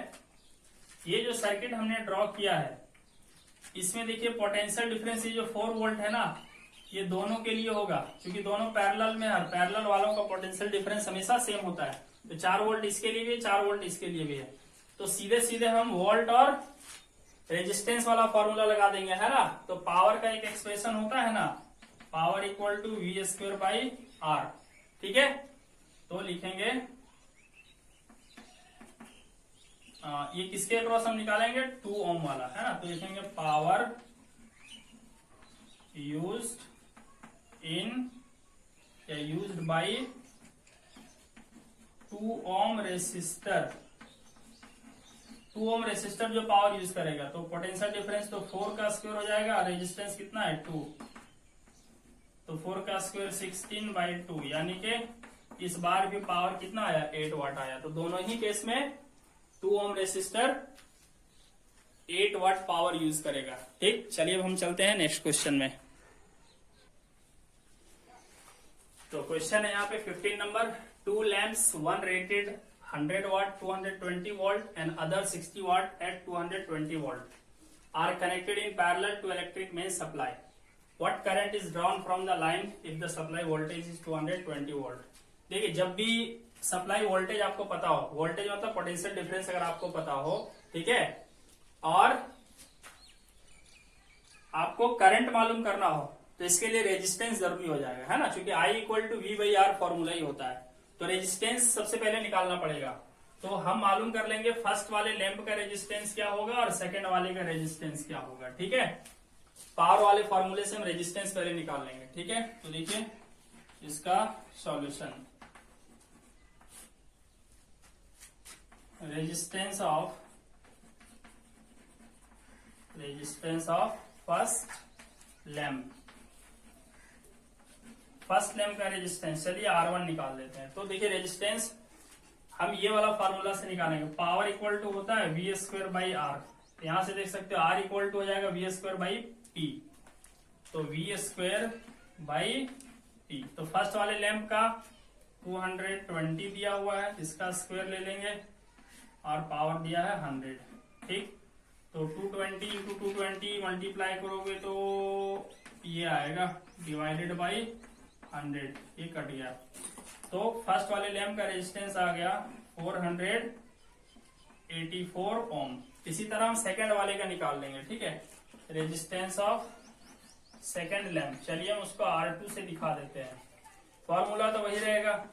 Speaker 1: ये जो सर्किट हमने ड्रॉ किया है इसमें देखिए पोटेंशियल डिफरेंस ये जो 4 वोल्ट है ना, ये दोनों के लिए होगा, क्योंकि दोनों पैरेलल में है, पैरेलल वालों का पोटेंशियल डिफरेंस हमेशा सेम होता है। तो 4 वोल्ट इसके लिए भी है, 4 वोल्ट इसके लिए भी है। तो सीधे सीधे हम वोल्ट और रेजिस्टेंस वाला फॉर्मूला लगा देंगे, है ना। तो पावर का एक एक्सप्रेशन होता है ना, power equal to V square by R, ठीक है। तो लिखेंगे ये किसके अक्रॉस हम निकालेंगे, 2 ओम वाला, है ना। तो लिखेंगे पावर यूज्ड इन या used by 2 ohm resistor. 2 ohm resistor जो पावर यूज करेगा, तो पोटेंशियल डिफरेंस तो 4 का स्क्वायर हो जाएगा, रेजिस्टेंस कितना है 2, तो 4 का स्क्वायर 16 बाई 2, यानी कि इस बार भी पावर कितना आया, 8 वाट आया। तो दोनों ही केस में 2 ohm resistor 8 watt power use करेगा, ठीक। चलिए अब हम चलते हैं नेक्स्ट क्वेश्चन में। तो क्वेश्चन है यहाँ पे 15 number, 2 lamps, one rated 100 watt 220 volt and other 60 watt at 220 volt are connected in parallel to electric main supply. What current is drawn from the line if the supply voltage is 220 volt? देखिए जब भी सप्लाई वोल्टेज आपको पता हो, वोल्टेज मतलब पोटेंशियल डिफरेंस अगर आपको पता हो, ठीक है, और आपको करंट मालूम करना हो, तो इसके लिए रेजिस्टेंस जरूरी हो जाएगा, है ना, क्योंकि I equal to V by R formula ही होता है। तो रेजिस्टेंस सबसे पहले निकालना पड़ेगा। तो हम मालूम कर लेंगे फर्स्ट वाले लैंप का रेजिस्टेंस क्या होगा और सेकंड वाले का रेजिस्टेंस क्या होगा। ठीक है, पावर वाले फॉर्मूले से हम रेजिस्टेंस पहले निकाल लेंगे। ठीक है, तो देखिए इसका solution, resistance of first lamp का रेजिस्टेंस, चलिए R1 निकाल लेते हैं। तो देखिए रेजिस्टेंस हम ये वाला फार्मूला से निकालेंगे, पावर इक्वल टू होता है वी स्क्वायर बाई आर। यहां से देख सकते हो R इक्वल टू हो जाएगा वी स्क्वायर बाई पी, तो वी स्क्वायर बाई पी। तो फर्स्ट वाले लैंप का 220 दिया हुआ है, इसका स्क्वायर ले लेंगे और पावर दिया है 100। ठीक, तो 220 इंटू 220 मल्टीप्लाई करोगे तो ये आएगा डिवाइडेड बाई 100, ये कट गया। तो फर्स्ट वाले लैंप का रेजिस्टेंस आ गया 484 ओम। इसी तरह हम सेकंड वाले का निकाल लेंगे। ठीक है, रेजिस्टेंस ऑफ सेकंड लैंप, चलिए हम उसको R2 से दिखा देते हैं। फॉर्मूला तो वही रहेगा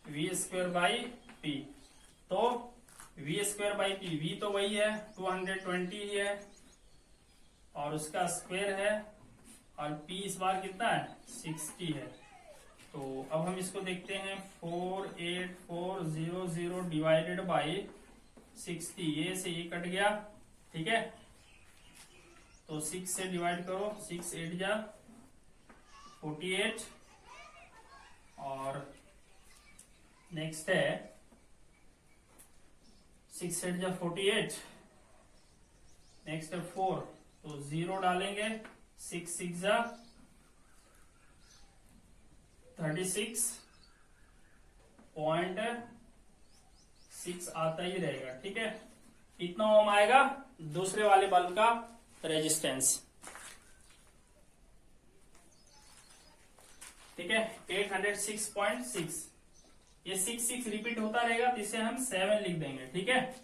Speaker 1: वी स्क्वायर बाई पी। तो V square by P, V तो वही है 220 ही है और उसका स्क्वायर है, और पी इस बार कितना है 60 है। तो अब हम इसको देखते हैं 48400 डिवाइडेड बाई 60, ये से ये कट गया। ठीक है, तो 6 से डिवाइड करो, 6 8 जा 48 और नेक्स्ट है 6 8 जा 48, नेक्स्ट है 4, तो 0 डालेंगे, 6 6 जा 36.6 आता ही रहेगा। ठीक है, इतना ओम आएगा दूसरे वाले बल्ब का रेजिस्टेंस। ठीक है, 806.6, ये 6 रिपीट होता रहेगा तो इसे हम 7 लिख देंगे। ठीक है,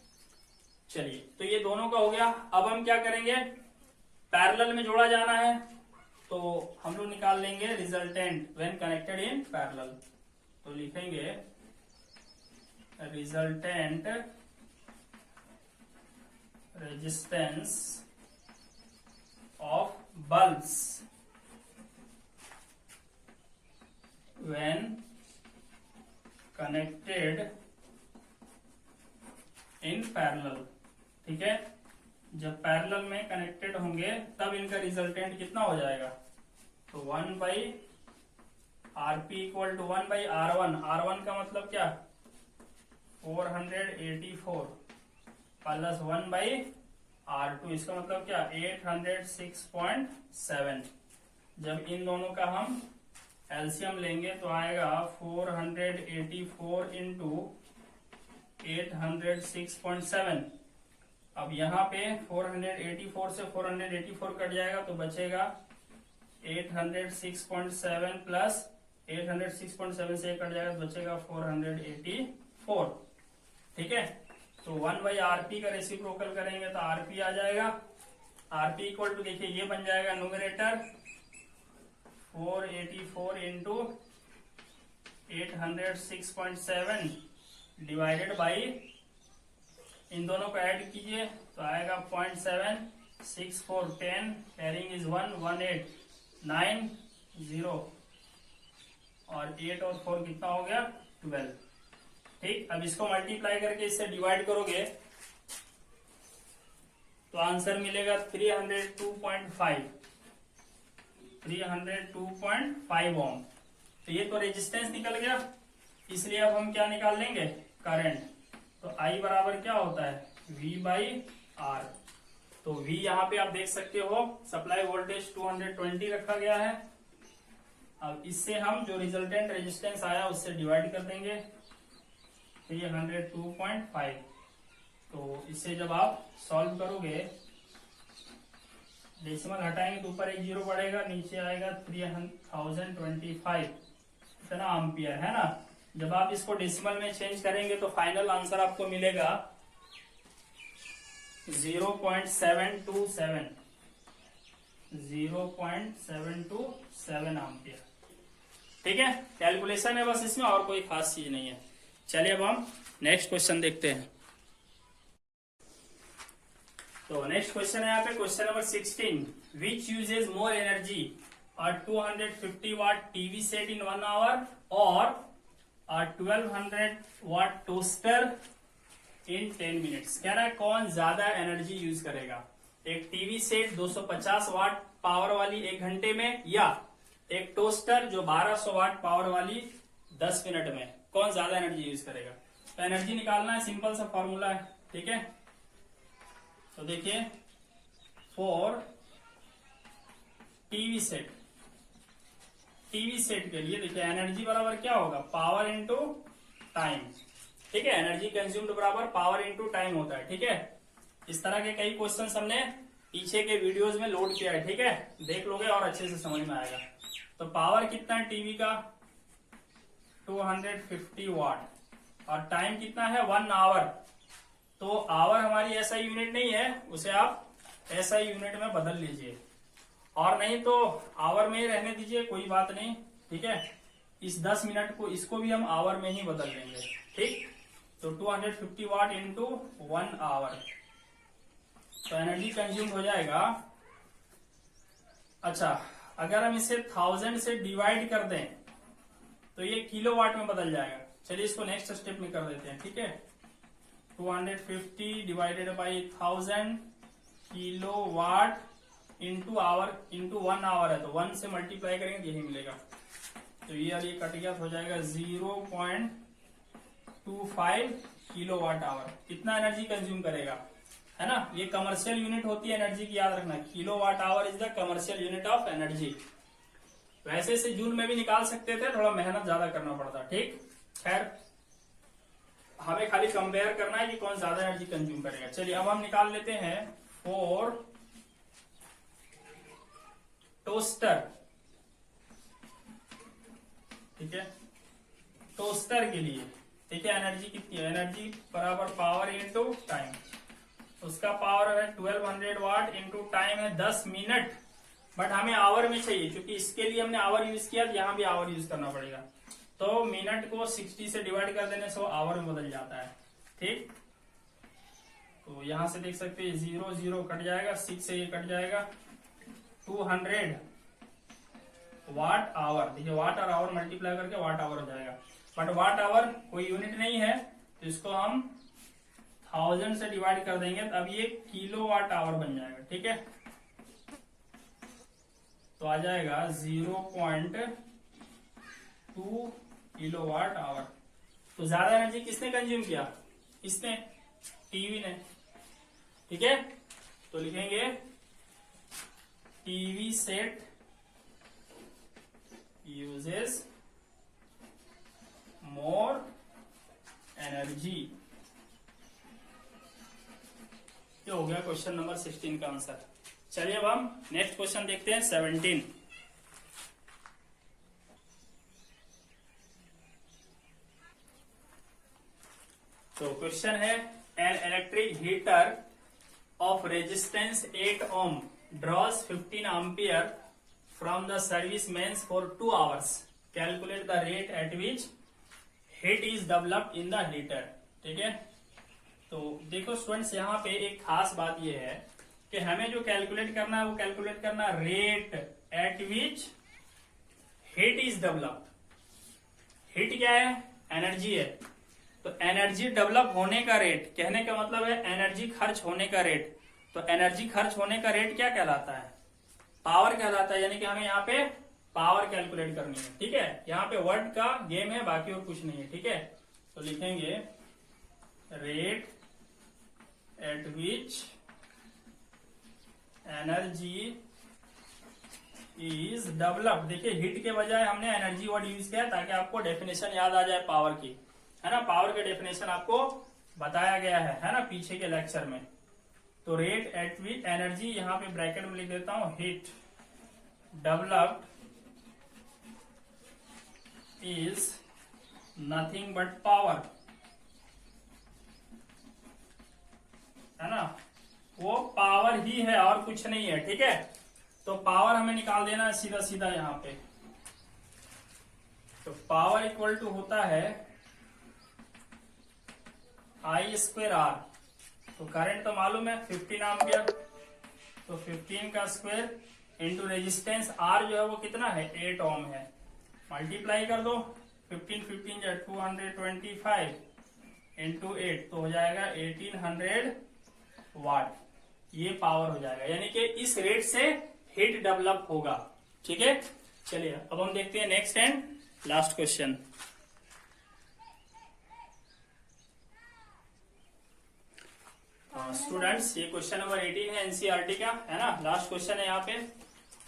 Speaker 1: चलिए तो ये दोनों का हो गया। अब हम क्या करेंगे, पैरेलल में जोड़ा जाना है, तो हम लोग निकाल लेंगे resultant when connected in parallel. तो लिखेंगे resultant resistance of bulbs when connected in parallel. ठीक है, जब पैरेलल में कनेक्टेड होंगे तब इनका रिजल्टेंट कितना हो जाएगा, तो 1 by R P equal to 1 by R1। R1 का मतलब क्या 484 प्लस 1 बाई R2, इसका मतलब क्या 806.7। जब इन दोनों का हम एलसीएम लेंगे तो आएगा 484 इंटू 806.7। अब यहाँ पे 484 से 484 कट जाएगा तो बचेगा 806.7 प्लस 806.7 से कट जाएगा तो बचेगा 484। ठीक है, तो 1 बाई आरपी का रेसिप्रोकल करेंगे तो आरपी आ जाएगा। आरपी इक्वल टू देखिए ये बन जाएगा न्यूमरेटर 484 इंटू 806.7 डिवाइडेड बाई, इन दोनों को ऐड कीजिए तो आएगा 0.764, 10 कैरिंग इज 1, 1890 और 8 और 4 कितना हो गया 12। ठीक, अब इसको मल्टीप्लाई करके इससे डिवाइड करोगे तो आंसर मिलेगा 302.5 ओम। तो ये तो रेजिस्टेंस निकल गया, इसलिए अब हम क्या निकाल लेंगे, करंट। तो I बराबर क्या होता है V बाई आर। तो V यहाँ पे आप देख सकते हो सप्लाई वोल्टेज 220 रखा गया है। अब इससे हम जो रिजल्टेंट रेजिस्टेंस आया उससे डिवाइड कर देंगे 302.5। तो इससे जब आप सॉल्व करोगे, डेसिमल हटाएंगे तो ऊपर एक जीरो बढ़ेगा, नीचे आएगा 3025, इतना एम्पियर है ना। जब आप इसको डेसिमल में चेंज करेंगे तो फाइनल आंसर आपको मिलेगा 0.727 एम्पियर। ठीक है, कैलकुलेशन है बस इसमें, और कोई खास चीज नहीं है। चलिए अब हम नेक्स्ट क्वेश्चन देखते हैं। तो नेक्स्ट क्वेश्चन है यहाँ पे question number 16, which uses more energy, a 250 watt TV set in 1 hour or a 1200 watt toaster in 10 minutes। कह रहा है कौन ज्यादा एनर्जी यूज करेगा, एक टीवी सेट 250 वाट पावर वाली 1 घंटे में, या एक टोस्टर जो 1200 वाट पावर वाली 10 मिनट में, कौन ज्यादा एनर्जी यूज करेगा। तो एनर्जी निकालना है, सिंपल सा फॉर्मूला है, ठीक है। तो देखिए फॉर टीवी सेट के लिए देखिए एनर्जी बराबर क्या होगा, पावर इंटू टाइम, ठीक है। एनर्जी कंज्यूम्ड बराबर पावर इंटू टाइम होता है, ठीक है। इस तरह के कई क्वेश्चंस हमने पीछे के वीडियोस में लोड किया है, ठीक है, देख लोगे और अच्छे से समझ में आएगा। तो पावर कितना है टीवी का, 250 वाट, और टाइम कितना है 1 आवर। तो आवर हमारी एसआई यूनिट नहीं है, उसे आप एसआई यूनिट में बदल लीजिए, और नहीं तो आवर में ही रहने दीजिए, कोई बात नहीं, ठीक है। इस 10 मिनट को, इसको भी हम आवर में ही बदल लेंगे, ठीक। तो 250 वाट इंटू 1 आवर, तो एनर्जी कंज्यूम हो जाएगा। अच्छा, अगर हम इसे 1000 से डिवाइड कर दें तो ये किलोवाट में बदल जाएगा। चलिए इसको नेक्स्ट स्टेप में कर देते हैं, ठीक है। 250 divided by 1000 kilowatt into hour into 1 hour है, तो 1 से मल्टीप्लाई करेंगे यही मिलेगा। तो ये कट गया तो हो जाएगा 0.25 किलोवाट आवर। कितना एनर्जी कंज्यूम करेगा, है ना। ये कमर्शियल यूनिट होती है एनर्जी की, याद रखना, kilowatt hour is the commercial unit of energy. वैसे से जूल में भी निकाल सकते थे, थोड़ा मेहनत ज्यादा करना पड़ता, ठीक। खैर हमें खाली कंपेयर करना है कि कौन ज्यादा एनर्जी कंज्यूम करेगा। चलिए अब हम निकाल लेते हैं फॉर टोस्टर, ठीक है। टोस्टर के लिए ठीक है, एनर्जी कितनी है, एनर्जी बराबर पावर इंटू टाइम। उसका पावर है 1200 वाट इंटू टाइम है 10 मिनट, बट हमें आवर में चाहिए, क्योंकि इसके लिए हमने आवर यूज किया, यहाँ भी आवर यूज करना पड़ेगा। तो मिनट को 60 से डिवाइड कर देने से वो आवर में बदल जाता है, ठीक। तो यहां से देख सकते हैं 0 0 कट जाएगा, 6 से ये कट जाएगा, 200 वाट आवर। देखिए वाट और आवर मल्टीप्लाई करके वाट आवर हो जाएगा, बट वाट आवर कोई यूनिट नहीं है, तो इसको हम 1000 से डिवाइड कर देंगे, तब ये किलो वाट आवर बन जाएगा, ठीक है। तो आ जाएगा 0.2 किलो वाट आवर। तो ज्यादा एनर्जी किसने कंज्यूम किया, इसने, टीवी ने, ठीक है। तो लिखेंगे TV set uses more energy. ये हो गया क्वेश्चन नंबर 16 का आंसर। चलिए अब हम नेक्स्ट क्वेश्चन देखते हैं 17। तो क्वेश्चन है an electric heater of resistance 8 ohm draws 15 ampere from the service mains for 2 hours, calculate the rate at which heat is developed in the heater, ठीक है। तो देखो स्टूडेंट्स, यहाँ पे एक खास बात यह है कि हमें जो कैलकुलेट करना है वो कैलकुलेट करना rate at which heat is developed. Heat क्या है, एनर्जी है, तो एनर्जी डेवलप होने का रेट, कहने का मतलब है एनर्जी खर्च होने का रेट। तो एनर्जी खर्च होने का रेट क्या कहलाता है, पावर कहलाता है, यानी कि हमें यहाँ पे पावर कैलकुलेट करनी है, ठीक है। यहाँ पे वर्ड का गेम है, बाकी और कुछ नहीं है, ठीक है। तो लिखेंगे rate at which energy is developed. देखिए हिट के बजाय हमने एनर्जी वर्ड यूज किया ताकि आपको डेफिनेशन याद आ जाए पावर की, है ना। पावर के डेफिनेशन आपको बताया गया है ना, पीछे के लेक्चर में। तो रेट एट विच एनर्जी, यहाँ पे ब्रैकेट में लिख देता हूं, heat developed is nothing but power, है ना, वो पावर ही है और कुछ नहीं है, ठीक है। तो पावर हमें निकाल देना है सीधा सीधा यहाँ पे। तो पावर इक्वल टू होता है I²R। तो करंट तो मालूम है 15 एम्पियर, तो 15 का स्क्वायर इंटू रेजिस्टेंस R जो है वो कितना है 8 ओम है, मल्टीप्लाई कर दो 15 जो 225 इंटू 8 तो हो जाएगा 1800 वाट। ये पावर हो जाएगा, यानी कि इस रेट से हीट डेवलप होगा। ठीक है, चलिए अब हम देखते हैं next and last question. Students ये क्वेश्चन नंबर 18 है एनसीईआरटी का, है ना, लास्ट क्वेश्चन है यहाँ पे,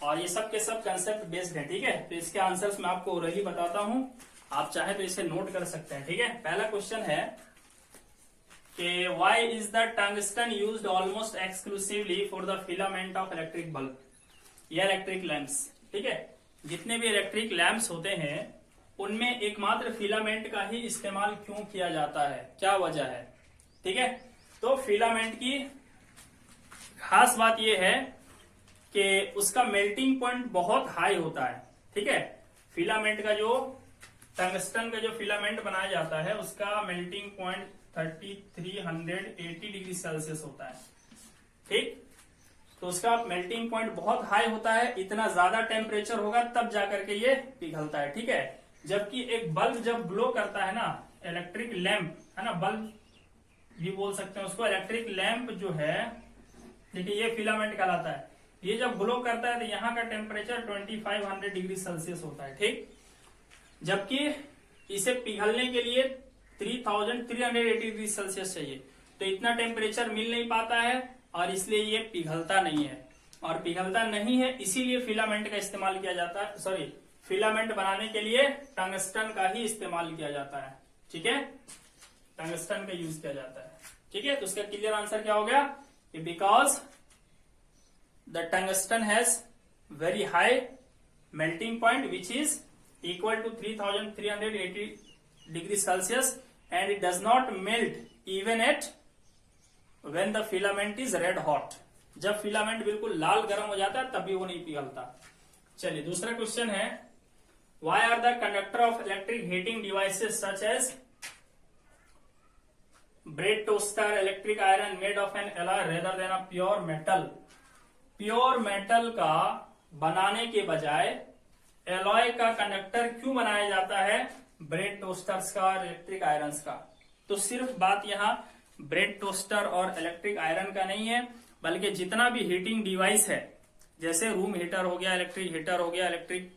Speaker 1: और ये सब के सब कंसेप्ट बेस्ड है। ठीक है, तो इसके आंसर्स मैं आपको ओरली बताता हूँ, आप चाहे तो इसे नोट कर सकते हैं। ठीक है, पहला क्वेश्चन है कि why is the tungsten used almost exclusively for the filament of electric bulb या इलेक्ट्रिक लैंप्स। ठीक है, जितने भी इलेक्ट्रिक लैंप्स होते हैं उनमें एकमात्र फिलामेंट का ही इस्तेमाल क्यों किया जाता है, क्या वजह है। ठीक है, तो फिलामेंट की खास बात यह है कि उसका मेल्टिंग पॉइंट बहुत हाई होता है। ठीक है, फिलामेंट का जो टंगस्टन का जो फिलामेंट बनाया जाता है उसका मेल्टिंग पॉइंट 3380 डिग्री सेल्सियस होता है। ठीक, तो उसका मेल्टिंग पॉइंट बहुत हाई होता है, इतना ज्यादा टेम्परेचर होगा तब जाकर के ये पिघलता है। ठीक है, जबकि एक बल्ब जब ग्लो करता है ना, इलेक्ट्रिक लैंप है ना, बल्ब भी बोल सकते हैं उसको, इलेक्ट्रिक लैंप जो है देखिए ये फिलामेंट कहलाता है, ये जब ग्लो करता है तो यहाँ का टेम्परेचर 2500 डिग्री सेल्सियस होता है। ठीक, जबकि इसे पिघलने के लिए 3380 डिग्री सेल्सियस चाहिए, तो इतना टेम्परेचर मिल नहीं पाता है और इसलिए ये पिघलता नहीं है, और पिघलता नहीं है इसीलिए फिलामेंट का इस्तेमाल किया जाता है, सॉरी फिलामेंट बनाने के लिए टंगस्टन का ही इस्तेमाल किया जाता है। ठीक है, टंगस्टन का यूज किया जाता है। ठीक है, तो उसका क्लियर आंसर क्या हो गया कि because the tungsten has very high melting point which is equal to 3380 degree Celsius and it does not melt even at when the filament is red hot. जब फिलामेंट बिल्कुल लाल गर्म हो जाता है तब भी वो नहीं पिघलता। चलिए दूसरा क्वेश्चन है, why are the conductor of electric heating devices such as bread toaster electric iron made of an alloy rather than a pure metal. Pure metal का बनाने के बजाय एलॉय का कंडक्टर क्यों बनाया जाता है ब्रेड टोस्टर्स का और इलेक्ट्रिक आयरन्स का। तो सिर्फ बात यहाँ ब्रेड टोस्टर और इलेक्ट्रिक आयरन का नहीं है, बल्कि जितना भी हीटिंग डिवाइस है, जैसे रूम हीटर हो गया, इलेक्ट्रिक हीटर हो गया, इलेक्ट्रिक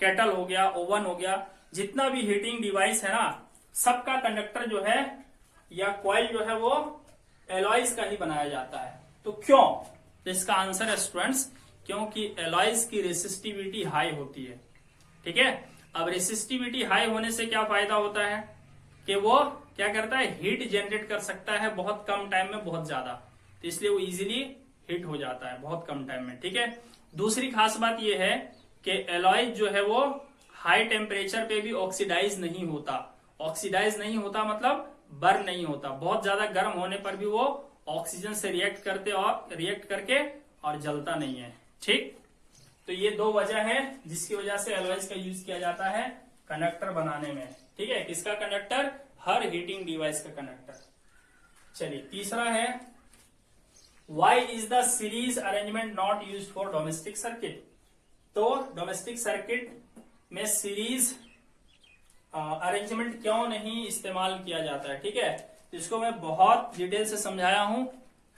Speaker 1: केटल हो गया, ओवन हो गया, जितना भी हीटिंग डिवाइस है ना, सबका कंडक्टर जो है या कॉइल जो है वो एलॉयज का ही बनाया जाता है। तो क्यों, तो इसका आंसर है स्टूडेंट्स, क्योंकि एलॉयज की रेसिस्टिविटी हाई होती है। ठीक है, अब रेसिस्टिविटी हाई होने से क्या फायदा होता है कि वो क्या करता है, हीट जनरेट कर सकता है बहुत कम टाइम में बहुत ज्यादा, तो इसलिए वो इजीली हीट हो जाता है बहुत कम टाइम में। ठीक है, दूसरी खास बात यह है कि एलॉय जो है वो हाई टेम्परेचर पे भी ऑक्सीडाइज नहीं होता। ऑक्सीडाइज नहीं होता मतलब बर्न नहीं होता, बहुत ज्यादा गर्म होने पर भी वो ऑक्सीजन से रिएक्ट करके और जलता नहीं है। ठीक, तो ये दो वजह है जिसकी वजह से एलॉयज का यूज किया जाता है कंडक्टर बनाने में। ठीक है, किसका कंडक्टर, हर हीटिंग डिवाइस का कंडक्टर। चलिए तीसरा है, why is the series arrangement not used for domestic circuit. तो डोमेस्टिक सर्किट में सीरीज अरेंजमेंट क्यों नहीं इस्तेमाल किया जाता है। ठीक है, इसको मैं बहुत डिटेल से समझाया हूं,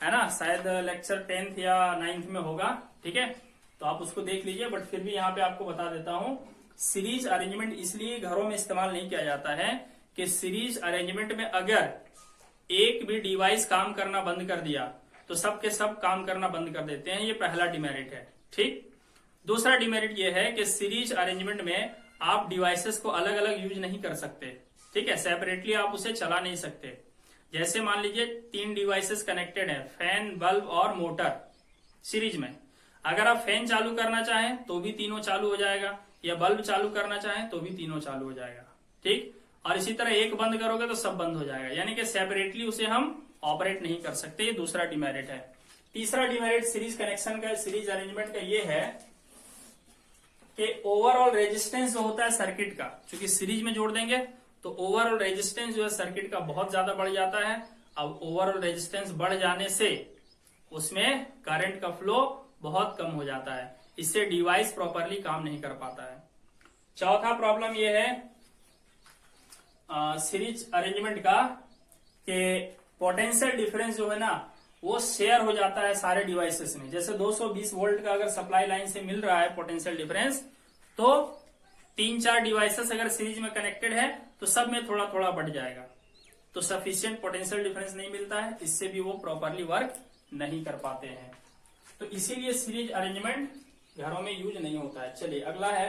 Speaker 1: है ना, शायद लेक्चर 10th या 9th में होगा। ठीक है, तो आप उसको देख लीजिए, बट फिर भी यहाँ पे आपको बता देता हूं। सीरीज अरेंजमेंट इसलिए घरों में इस्तेमाल नहीं किया जाता है कि सीरीज अरेंजमेंट में अगर एक भी डिवाइस काम करना बंद कर दिया तो सब के सब काम करना बंद कर देते हैं, ये पहला डिमेरिट है। ठीक, दूसरा डिमेरिट ये है कि सीरीज अरेंजमेंट में आप डिवाइसेस को अलग अलग यूज नहीं कर सकते। ठीक है, सेपरेटली आप उसे चला नहीं सकते। जैसे मान लीजिए 3 डिवाइसेस कनेक्टेड है, फैन, बल्ब और मोटर सीरीज में, अगर आप फैन चालू करना चाहें तो भी तीनों चालू हो जाएगा, या बल्ब चालू करना चाहें तो भी तीनों चालू हो जाएगा। ठीक, और इसी तरह एक बंद करोगे तो सब बंद हो जाएगा, यानी कि सेपरेटली उसे हम ऑपरेट नहीं कर सकते। ये दूसरा डिमेरिट है। तीसरा डिमेरिट सीरीज कनेक्शन का, सीरीज अरेंजमेंट का ये है कि ओवरऑल रेजिस्टेंस जो होता है सर्किट का, क्योंकि सीरीज में जोड़ देंगे तो ओवरऑल रेजिस्टेंस जो है सर्किट का बहुत ज्यादा बढ़ जाता है। अब ओवरऑल रेजिस्टेंस बढ़ जाने से उसमें करंट का फ्लो बहुत कम हो जाता है, इससे डिवाइस प्रॉपरली काम नहीं कर पाता है। चौथा प्रॉब्लम यह है सीरीज अरेंजमेंट का कि पोटेंशियल डिफरेंस जो है ना वो शेयर हो जाता है सारे डिवाइसेस में। जैसे 220 वोल्ट का अगर सप्लाई लाइन से मिल रहा है पोटेंशियल डिफरेंस, तो 3-4 डिवाइसेस अगर सीरीज में कनेक्टेड है तो सब में थोड़ा थोड़ा बढ़ जाएगा, तो सफिशिएंट पोटेंशियल डिफरेंस नहीं मिलता है, इससे भी वो प्रॉपरली वर्क नहीं कर पाते हैं। तो इसीलिए सीरीज अरेंजमेंट घरों में यूज नहीं होता है। चलिए अगला है,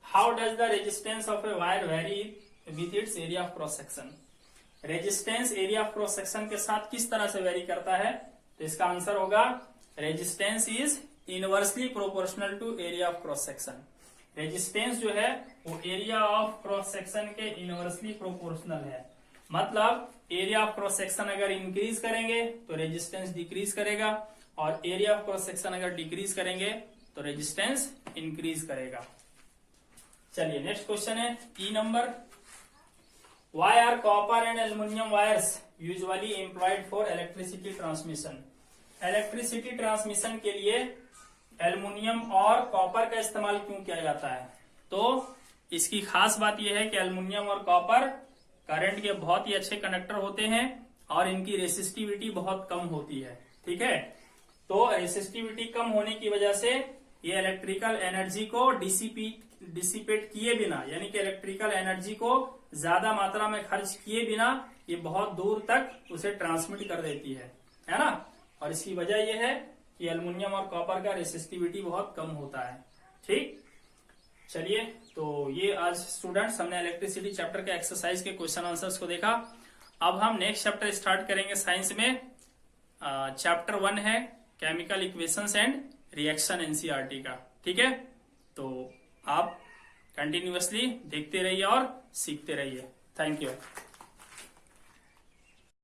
Speaker 1: how does the resistance of a wire very with its area of cross section. Resistance area of cross section के साथ किस तरह से वेरी करता है, तो इसका आंसर होगा resistance is inversely proportional to area of cross section. Resistance जो है वो एरिया ऑफ क्रॉस सेक्शन के इनवर्सली प्रोपोर्शनल है। मतलब एरिया ऑफ क्रॉस सेक्शन अगर इंक्रीज करेंगे तो रेजिस्टेंस डिक्रीज करेगा, और एरिया ऑफ क्रॉस सेक्शन अगर डिक्रीज करेंगे तो रेजिस्टेंस इंक्रीज करेगा। चलिए नेक्स्ट क्वेश्चन है ई number, Why are copper and aluminum wires usually employed for electricity transmission? Electricity transmission के लिए एल्युमिनियम और कॉपर का इस्तेमाल क्यों किया जाता है? तो इसकी खास बात यह है कि एल्युमिनियम और कॉपर करंट के बहुत ही अच्छे कंडक्टर होते हैं और इनकी रेसिस्टिविटी बहुत कम होती है। ठीक है, तो रेसिस्टिविटी कम होने की वजह से ये इलेक्ट्रिकल एनर्जी को डिसिपेट किए बिना, यानी कि इलेक्ट्रिकल एनर्जी को ज्यादा मात्रा में खर्च किए बिना ये बहुत दूर तक उसे ट्रांसमिट कर देती है ना। और इसकी वजह यह है कि एल्युमिनियम और कॉपर का रेसिस्टिविटी बहुत कम होता है। ठीक, चलिए तो ये आज स्टूडेंट्स हमने इलेक्ट्रिसिटी चैप्टर के एक्सरसाइज के क्वेश्चन आंसर्स को देखा। अब हम नेक्स्ट चैप्टर स्टार्ट करेंगे साइंस में। चैप्टर 1 है chemical equations and reaction NCERT का। ठीक है, तो आप कंटिन्यूअसली देखते रहिए और सीखते रहिए। Thank you.